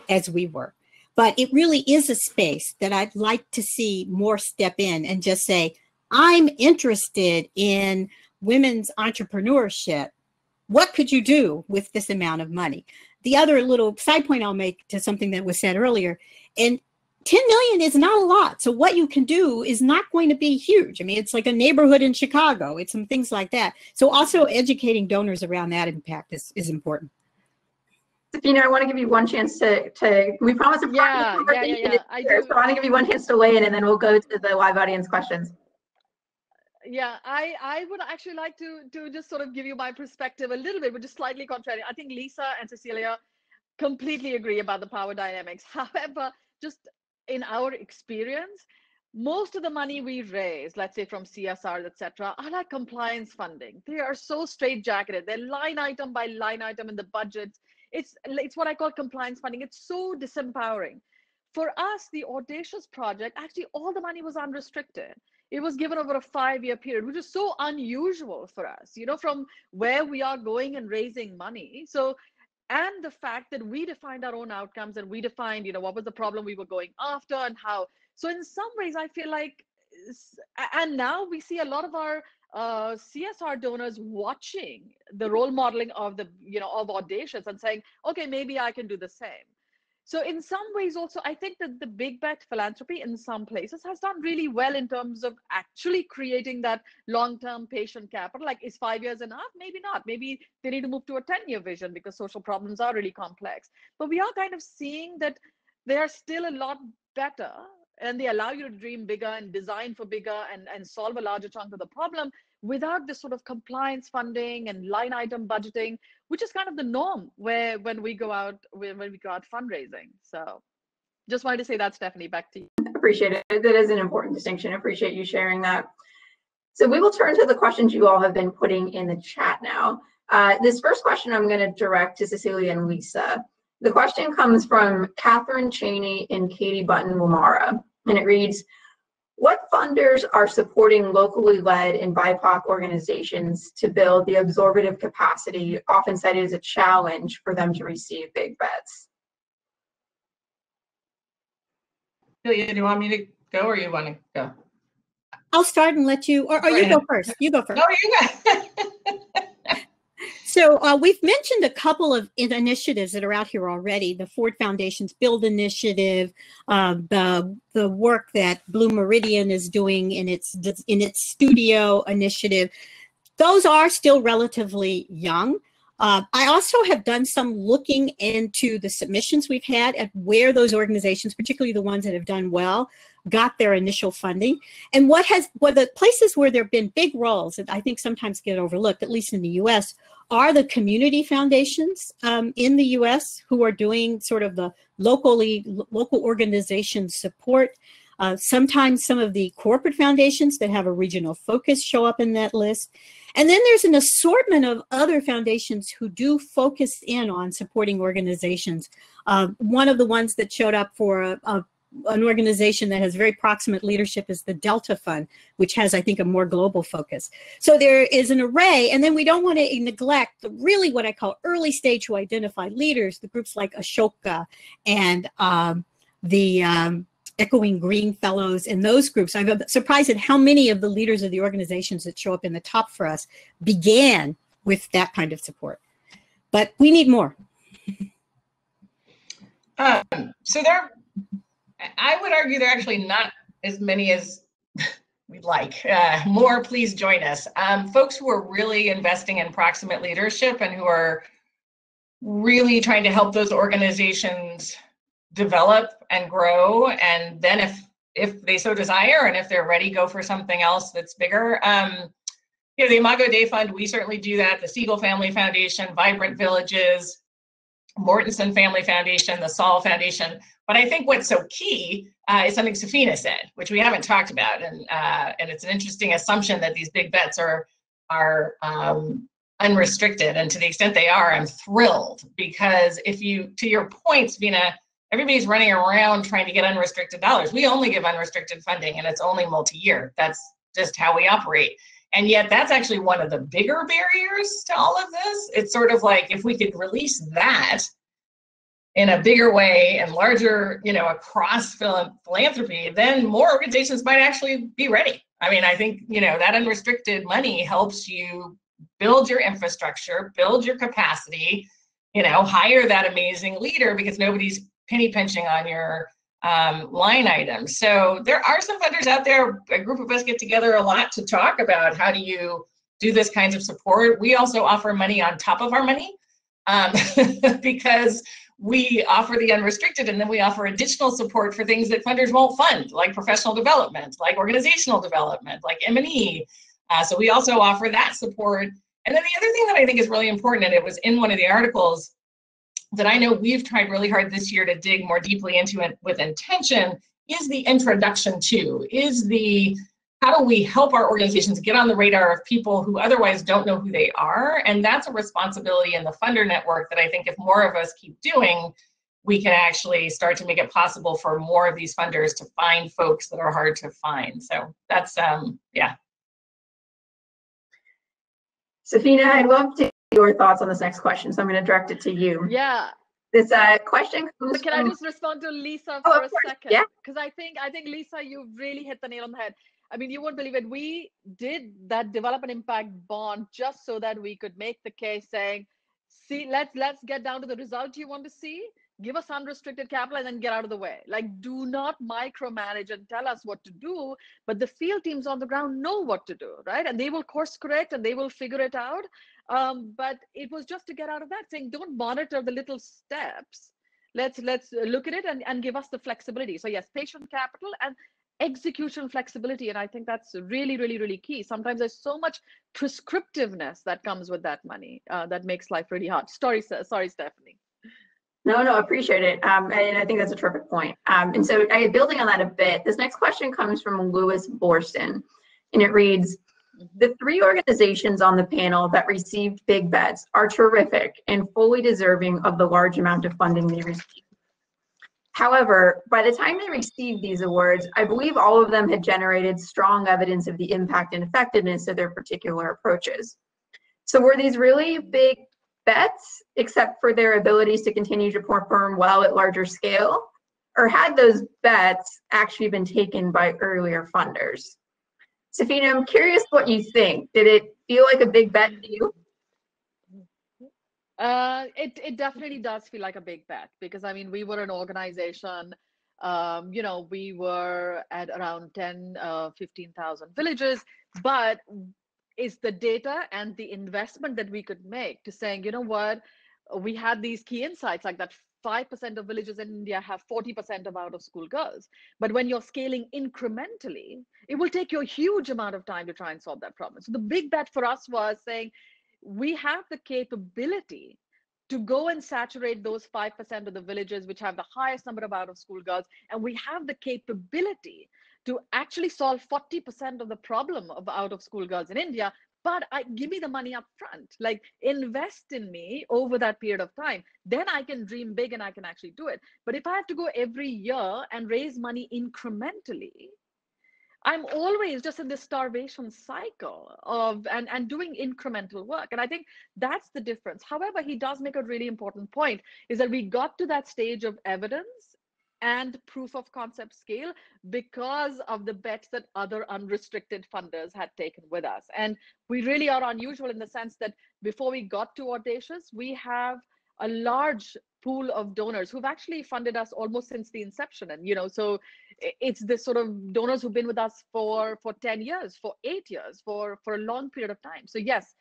as we were. But it really is a space that I'd like to see more step in and just say, I'm interested in women's entrepreneurship. What could you do with this amount of money? The other little side point I'll make to something that was said earlier, and 10 million is not a lot. So what you can do is not going to be huge. I mean, it's like a neighborhood in Chicago. It's some things like that. So also educating donors around that impact is important. Safina, I want to give you one chance to we promised a conversation. So I want to give you one chance to weigh in, and then we'll go to the live audience questions. Yeah, I would actually like to just sort of give you my perspective a little bit, but just slightly contrary. I think Lisa and Cecilia completely agree about the power dynamics. However, just in our experience, most of the money we raise, let's say from CSR, etc., are like compliance funding. They are so straitjacketed. They're line item by line item in the budget. It's what I call compliance funding. It's so disempowering. For us, the Audacious project, actually all the money was unrestricted. It was given over a 5-year period, which is so unusual for us, from where we are going and raising money. So, and the fact that we defined our own outcomes and we defined, what was the problem we were going after and how. So in some ways, I feel like, and now we see a lot of our CSR donors watching the role modeling of of Audacious and saying, okay, maybe I can do the same. So in some ways also, I think that the big bet philanthropy in some places has done really well in terms of actually creating that long-term patient capital. Like, is 5 years enough? Maybe not. Maybe they need to move to a 10-year vision because social problems are really complex. But we are kind of seeing that they are still a lot better, and they allow you to dream bigger and design for bigger and solve a larger chunk of the problem without this sort of compliance funding and line item budgeting, which is kind of the norm when we go out fundraising. So just wanted to say that, Stephanie, back to you. Appreciate it. That is an important distinction. Appreciate you sharing that. So we will turn to the questions you all have been putting in the chat now. This first question I'm going to direct to Cecilia and Lisa. The question comes from Catherine Cheney and Katie Button-Wamara, and it reads, what funders are supporting locally led and BIPOC organizations to build the absorptive capacity, often cited as a challenge for them to receive big bets? Julia, do you want me to go or you want to go? I'll start and let you, or you go first. You go first. No, you go. So we've mentioned a couple of initiatives that are out here already. The Ford Foundation's Build Initiative, the work that Blue Meridian is doing in its studio initiative. Those are still relatively young. I also have done some looking into the submissions we've had at where those organizations, particularly the ones that have done well, got their initial funding. And the places where there have been big roles that I think sometimes get overlooked, at least in the US, are the community foundations in the US who are doing sort of the local organization support. Sometimes some of the corporate foundations that have a regional focus show up in that list. And then there's an assortment of other foundations who do focus in on supporting organizations. One of the ones that showed up for an organization that has very proximate leadership is the Delta Fund, which has, I think, a more global focus. So there is an array, and then we don't want to neglect really what I call early stage who identify leaders, the groups like Ashoka and the Echoing Green Fellows and those groups. I'm surprised at how many of the leaders of the organizations that show up in the top for us began with that kind of support. But we need more. I would argue there are actually not as many as we'd like. More, please join us. Folks who are really investing in proximate leadership and who are really trying to help those organizations develop and grow, and then if they so desire and if they're ready, go for something else that's bigger. The Imago Dei Fund, we certainly do that. The Siegel Family Foundation, Vibrant Villages, Mortensen Family Foundation, the Saul Foundation. But I think what's so key is something Safina said, which we haven't talked about, and it's an interesting assumption that these big bets are unrestricted, and to the extent they are, I'm thrilled, because to your point, Safina, everybody's running around trying to get unrestricted dollars. We only give unrestricted funding, and it's only multi-year. That's just how we operate. And yet that's actually one of the bigger barriers to all of this. It's sort of like, if we could release that in a bigger way and larger, across philanthropy, then more organizations might actually be ready. I mean, I think, that unrestricted money helps you build your infrastructure, build your capacity, hire that amazing leader, because nobody's penny pinching on your line items. So there are some funders out there. A group of us get together a lot to talk about how do you do this kinds of support. We also offer money on top of our money because we offer the unrestricted, and then we offer additional support for things that funders won't fund, like professional development, like organizational development, like M&E. So we also offer that support. And then the other thing that I think is really important, and it was in one of the articles that I know we've tried really hard this year to dig more deeply into it with intention, is the introduction to, how do we help our organizations get on the radar of people who otherwise don't know who they are? And that's a responsibility in the funder network that I think if more of us keep doing, we can actually start to make it possible for more of these funders to find folks that are hard to find. So that's, yeah. Safina, I'd love to hear your thoughts on this next question, so I'm going to direct it to you. Yeah. This question comes Can from... I just respond to Lisa for a second? Yeah. Because I think Lisa, you really hit the nail on the head. I mean, you won't believe it. We did that development impact bond just so that we could make the case saying, see, let's get down to the result you want to see, give us unrestricted capital, and then get out of the way. Like, do not micromanage and tell us what to do, but the field teams on the ground know what to do, right? And they will course correct and they will figure it out. But it was just to get out of that, saying, don't monitor the little steps. Let's look at it and give us the flexibility. So yes, patient capital and execution flexibility. And I think that's really, really, really key. Sometimes there's so much prescriptiveness that comes with that money that makes life really hard. Sorry, Stephanie. No, appreciate it. And I think that's a terrific point. And so building on that a bit, this next question comes from Louis Borston, and it reads, The 3 organizations on the panel that received big bets are terrific and fully deserving of the large amount of funding they received. However, by the time they received these awards, I believe all of them had generated strong evidence of the impact and effectiveness of their particular approaches. So were these really big bets, except for their abilities to continue to perform well at larger scale? Or had those bets actually been taken by earlier funders? Safina, I'm curious what you think. Did it feel like a big bet to you? It definitely does feel like a big bet, because I mean, we were an organization, we were at around 15,000 villages, but it's the data and the investment that we could make to saying, you know what, we had these key insights like that 5% of villages in India have 40% of out of school girls. But when you're scaling incrementally, it will take you a huge amount of time to try and solve that problem. So the big bet for us was saying, we have the capability to go and saturate those 5% of the villages which have the highest number of out of school girls. And we have the capability to actually solve 40% of the problem of out of school girls in India. But give me the money up front, like invest in me over that period of time. Then I can dream big and I can actually do it. But if I have to go every year and raise money incrementally, I'm always just in this starvation cycle of and doing incremental work. And I think that's the difference. However, he does make a really important point, is that we got to that stage of evidence and proof of concept scale because of the bets that other unrestricted funders had taken with us. And we really are unusual in the sense that before we got to Audacious, we have a large pool of donors who've actually funded us almost since the inception. And, so it's this sort of donors who've been with us for 10 years, for 8 years, for a long period of time. So yes,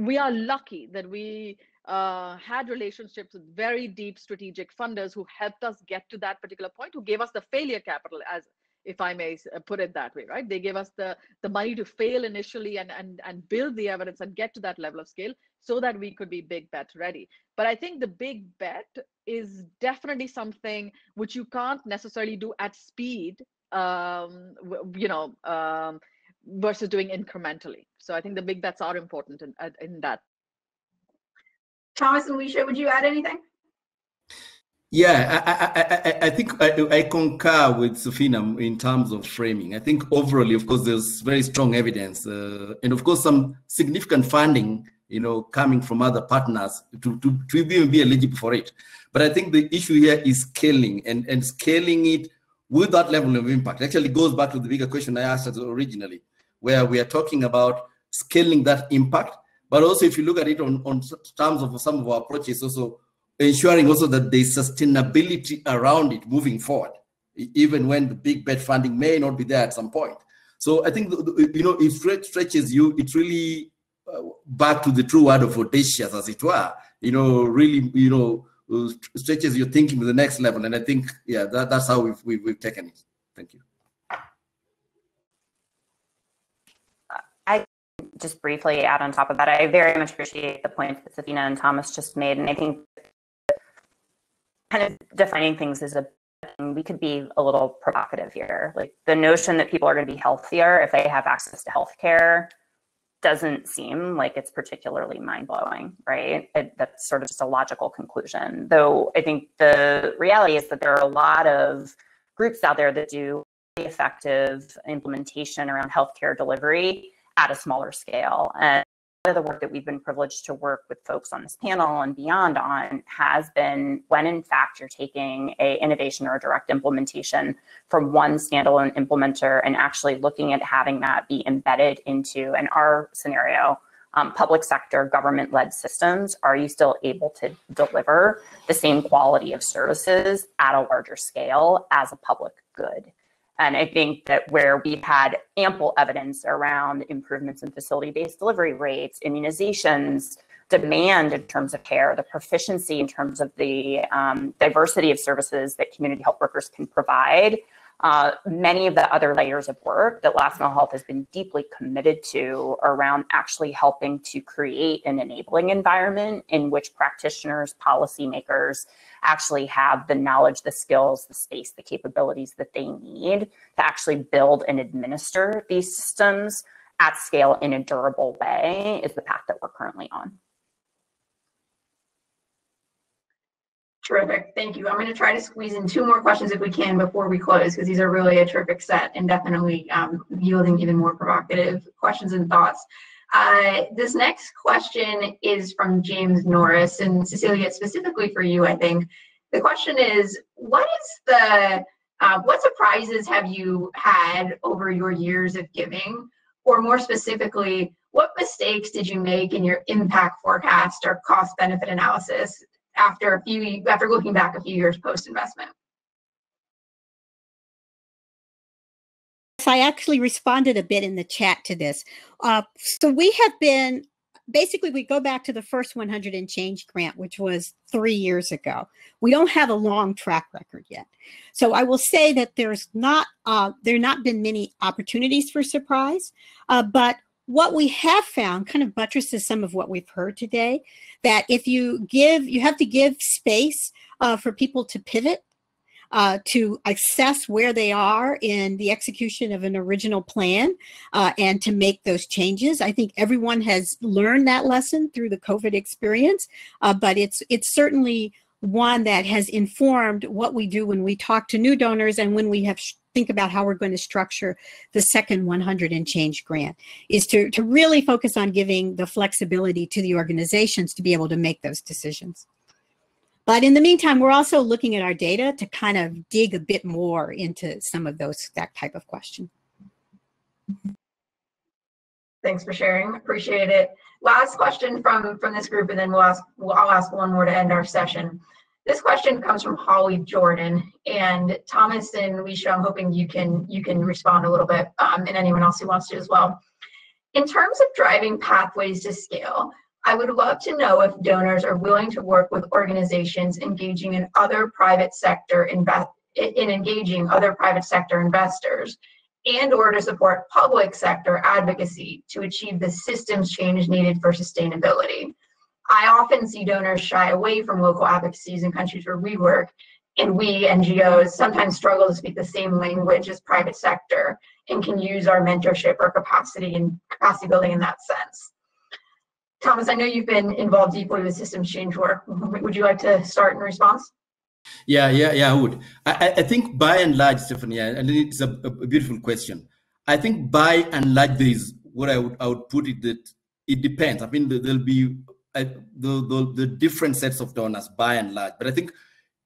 we are lucky that we had relationships with very deep strategic funders who helped us get to that particular point, who gave us the failure capital, as if I may put it that way, right? They gave us the money to fail initially and build the evidence and get to that level of scale so that we could be big bet ready. But I think the big bet is definitely something which you can't necessarily do at speed, versus doing incrementally. So I think the big bets are important in that. Thomas and Alicia, would you add anything? Yeah, I think I concur with Safina in terms of framing. I think overall, of course, there's very strong evidence, and of course, some significant funding, coming from other partners to even be eligible for it. But I think the issue here is scaling and scaling it with that level of impact. Actually goes back to the bigger question I asked originally, where we are talking about scaling that impact. But also, if you look at it on terms of some of our approaches, also ensuring also that there's sustainability around it moving forward, even when the big bet funding may not be there at some point. So I think, it stretches you, it's really back to the true word of audacious, as it were, really, stretches your thinking to the next level. And I think, yeah, that's how we've taken it. Thank you. I just briefly add on top of that, I very much appreciate the point that Safina and Thomas just made. And I think kind of defining things as we could be a little provocative here. Like the notion that people are going to be healthier if they have access to healthcare doesn't seem like it's particularly mind-blowing, right? That's sort of just a logical conclusion. Though I think the reality is that there are a lot of groups out there that do effective implementation around healthcare delivery at a smaller scale. And a lot of the work that we've been privileged to work with folks on this panel and beyond on has been when in fact you're taking a innovation or a direct implementation from one standalone implementer and actually looking at having that be embedded into, in our scenario, public sector government-led systems. Are you still able to deliver the same quality of services at a larger scale as a public good? And I think that where we've had ample evidence around improvements in facility-based delivery rates, immunizations, demand in terms of care, the proficiency in terms of the diversity of services that community health workers can provide, many of the other layers of work that Last Mile Health has been deeply committed to around actually helping to create an enabling environment in which practitioners, policymakers actually have the knowledge, the skills, the space, the capabilities that they need to actually build and administer these systems at scale in a durable way is the path that we're currently on. Terrific, thank you. I'm going to try to squeeze in 2 more questions if we can before we close, because these are really a terrific set and definitely yielding even more provocative questions and thoughts. This next question is from James Norris, and Cecilia, specifically for you, I think. The question is, what surprises have you had over your years of giving? Or more specifically, what mistakes did you make in your impact forecast or cost benefit analysis after looking back a few years post-investment? I actually responded a bit in the chat to this. So we have been, basically we go back to the first 100 and change grant, which was 3 years ago. We don't have a long track record yet. So I will say that there not been many opportunities for surprise, but what we have found kind of buttresses some of what we've heard today, that if you have to give space for people to pivot, to assess where they are in the execution of an original plan, and to make those changes. I think everyone has learned that lesson through the COVID experience, but it's certainly one that has informed what we do when we talk to new donors and when we think about how we're going to structure the second 100 and change grant, is to really focus on giving the flexibility to the organizations to be able to make those decisions. But in the meantime, we're also looking at our data to kind of dig a bit more into some of that type of question. Thanks for sharing, appreciate it. Last question from this group, and then I'll ask one more to end our session. This question comes from Holly Jordan, and Thomas and Leisha, I'm hoping you can respond a little bit, and anyone else who wants to as well. In terms of driving pathways to scale, I would love to know if donors are willing to work with organizations engaging in other private sector engaging other private sector investors, and or to support public sector advocacy to achieve the systems change needed for sustainability. I often see donors shy away from local advocacies in countries where we work, and we, NGOs, sometimes struggle to speak the same language as private sector and can use our mentorship or capacity building in that sense. Thomas, I know you've been involved deeply with systems change work. Would you like to start in response? Yeah, I would. I think by and large, Stephanie, and it's a beautiful question. I think by and large, there is what I would put it, that it depends. I mean, there'll be the different sets of donors by and large, but I think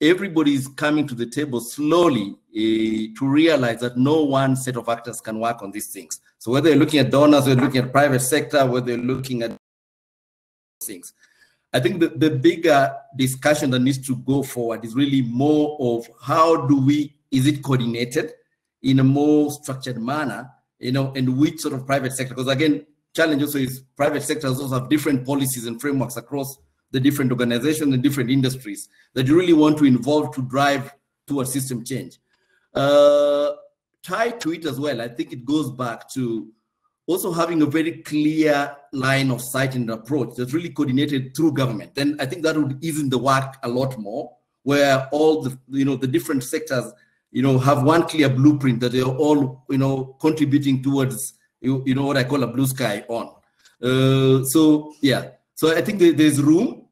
everybody is coming to the table slowly to realize that no one set of actors can work on these things. So whether you're looking at donors, whether you're looking at private sector, whether you're looking at things, I think the bigger discussion that needs to go forward is really more of how is it coordinated in a more structured manner, and which sort of private sector, because again, challenge also is private sectors also have different policies and frameworks across the different organizations and different industries that you really want to involve to drive towards system change. Tied to it as well, I think it goes back to also having a very clear line of sight and approach that's really coordinated through government. Then I think that would ease in the work a lot more, where all the different sectors, have one clear blueprint that they're all, contributing towards, what I call a blue sky on. So I think there's room.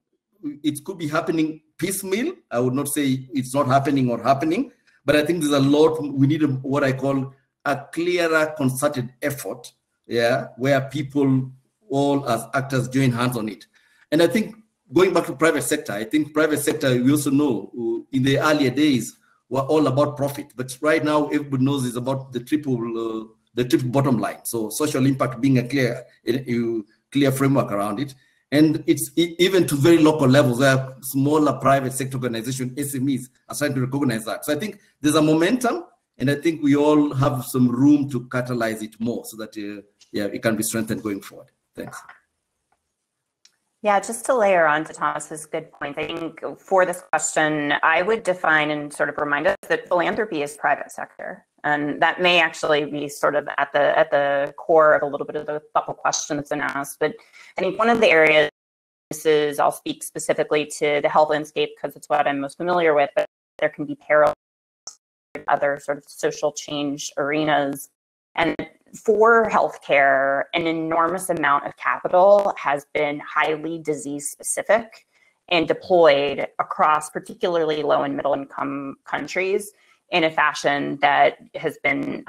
It could be happening piecemeal. I would not say it's not happening or happening, but I think there's a lot. We need what I call a clearer concerted effort, where people all as actors join hands on it. And I think going back to private sector, I think private sector, we also know in the earlier days were all about profit, but right now everybody knows it's about the triple bottom line. So social impact being a clear framework around it. And it's even to very local levels where smaller private sector organizations, SMEs, are trying to recognize that. So I think there's a momentum, and I think we all have some room to catalyze it more so that it can be strengthened going forward. Thanks. Yeah, just to layer on to Thomas's good point, I think for this question, I would define and sort of remind us that philanthropy is private sector. And that may actually be sort of at the core of a little bit of the thoughtful question that's been asked. But I think one of the areas is, I'll speak specifically to the health landscape because it's what I'm most familiar with, but there can be parallels with other sort of social change arenas. And for healthcare, an enormous amount of capital has been highly disease specific and deployed across particularly low and middle income countries in a fashion that has been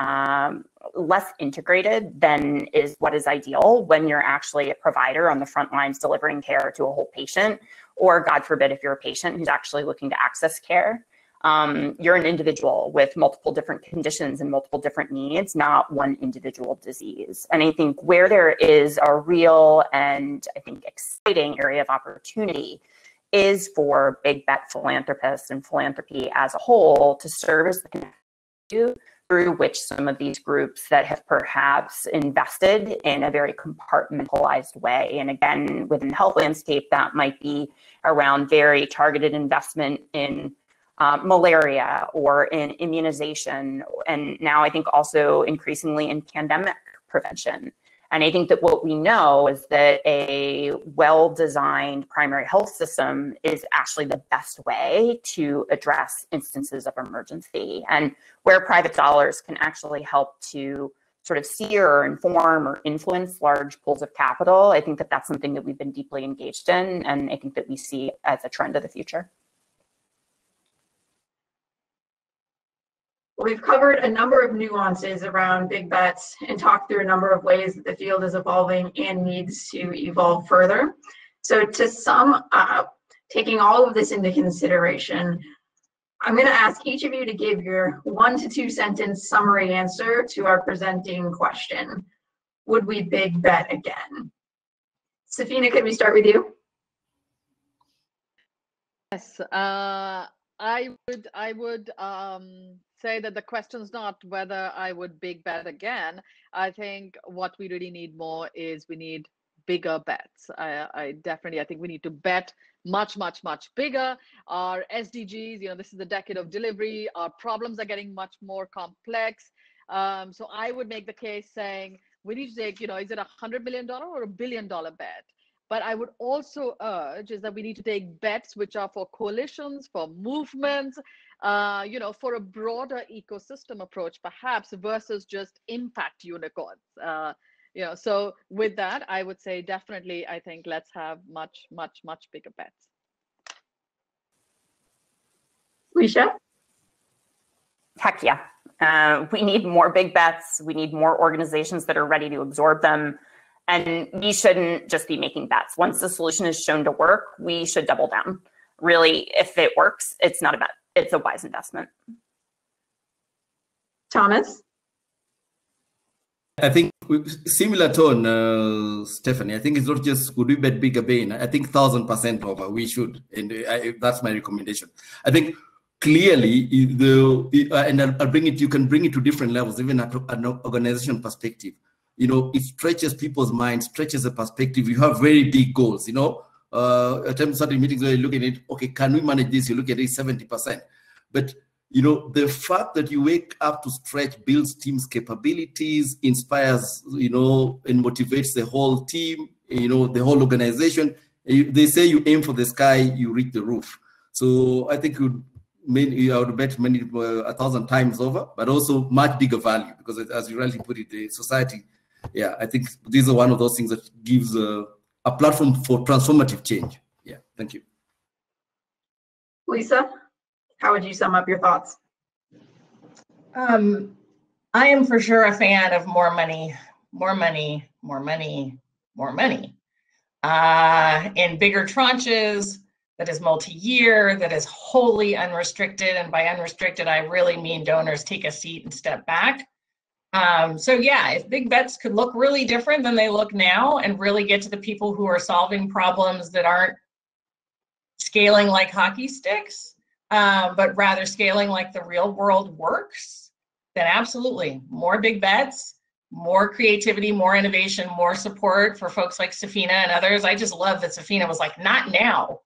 less integrated than is what is ideal when you're actually a provider on the front lines delivering care to a whole patient, or God forbid, if you're a patient who's actually looking to access care. You're an individual with multiple different conditions and multiple different needs, not one individual disease. And I think where there is a real and I think exciting area of opportunity is for big bet philanthropists and philanthropy as a whole to serve as the connection through which some of these groups that have perhaps invested in a very compartmentalized way. And again, within the health landscape, that might be around very targeted investment in malaria or in immunization, and now I think also increasingly in pandemic prevention. And I think that what we know is that a well-designed primary health system is actually the best way to address instances of emergency, and where private dollars can actually help to sort of steer or inform or influence large pools of capital. I think that that's something that we've been deeply engaged in, and I think that we see as a trend of the future. We've covered a number of nuances around big bets and talked through a number of ways that the field is evolving and needs to evolve further. So to sum up, taking all of this into consideration, I'm going to ask each of you to give your 1 to 2 sentence summary answer to our presenting question. Would we big bet again? Safina, could we start with you? Yes, I would say that the question's not whether I would big bet again. I think what we really need more is we need bigger bets. I think we need to bet much bigger. Our SDGs, this is the decade of delivery. Our problems are getting much more complex. So I would make the case saying we need to take, is it $100 million or $1 billion bet? But I would also urge is that we need to take bets which are for coalitions, for movements, for a broader ecosystem approach, perhaps, versus just impact unicorns. So with that, I would say definitely, I think let's have much bigger bets. Risha? Heck yeah. We need more big bets. We need more organizations that are ready to absorb them. And we shouldn't just be making bets. Once the solution is shown to work, we should double down. Really, if it works, it's not a bet. It's a wise investment. Thomas? I think similar tone, Stephanie. I think it's not just would we bet bigger Bain. I think 1,000% over we should, and that's my recommendation. I think clearly and I'll bring it. You can bring it to different levels, even at an organization perspective. It stretches people's minds, stretches the perspective. You have very big goals. At times, certain meetings where you look at it, okay, can we manage this? You look at it 70%, but the fact that you wake up to stretch builds teams' capabilities, inspires, and motivates the whole team, the whole organization. They say you aim for the sky, you reach the roof. So I think I would bet 1,000 times over, but also much bigger value, because as you rightly put it, the society, I think these are one of those things that gives a platform for transformative change. Yeah, thank you. Lisa, how would you sum up your thoughts? I am for sure a fan of more money in bigger tranches, that is multi-year, that is wholly unrestricted. And by unrestricted, I really mean donors take a seat and step back. So yeah, if big bets could look really different than they look now and really get to the people who are solving problems that aren't scaling like hockey sticks, but rather scaling like the real world works, then absolutely more big bets, more creativity, more innovation, more support for folks like Safina and others. I just love that Safina was like, not now.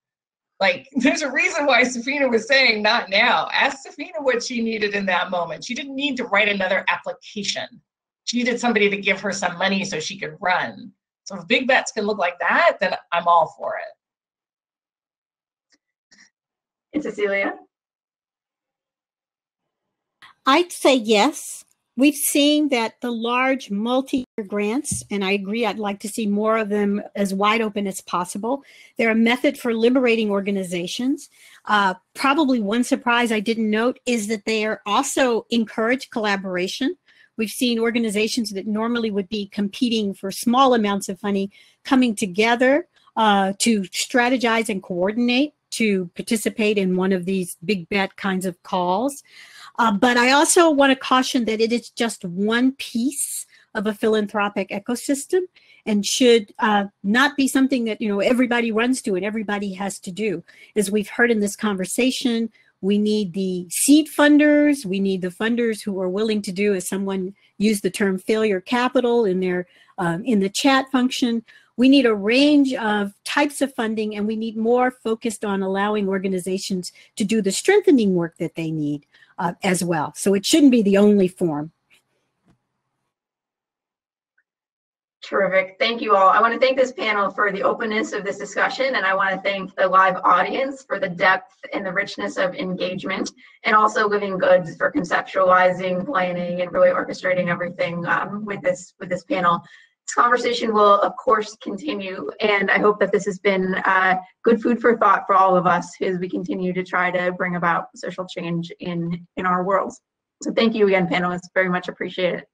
Like, there's a reason why Safina was saying not now. Ask Safina what she needed in that moment. She didn't need to write another application. She needed somebody to give her some money so she could run. So if big bets can look like that, then I'm all for it. And Cecilia? I'd say yes, We've seen that the large multi-year grants, and I agree, I'd like to see more of them as wide open as possible. They're a method for liberating organizations. Probably one surprise I didn't note is that they are also encourage collaboration. We've seen organizations that normally would be competing for small amounts of money coming together to strategize and coordinate to participate in one of these big bet kinds of calls. But I also want to caution that it is just one piece of a philanthropic ecosystem and should not be something that, you know, everybody runs to and everybody has to do. As we've heard in this conversation, we need the seed funders, we need the funders who are willing to do, as someone used the term failure capital in their in the chat function. We need a range of types of funding, and we need more focused on allowing organizations to do the strengthening work that they need as well. So it shouldn't be the only form. Terrific. Thank you all. I want to thank this panel for the openness of this discussion, and I want to thank the live audience for the depth and the richness of engagement, and also Living Goods for conceptualizing, planning, and really orchestrating everything with this panel. This conversation will, of course, continue, and I hope that this has been good food for thought for all of us as we continue to try to bring about social change in our worlds. So thank you again, panelists. Very much appreciate it.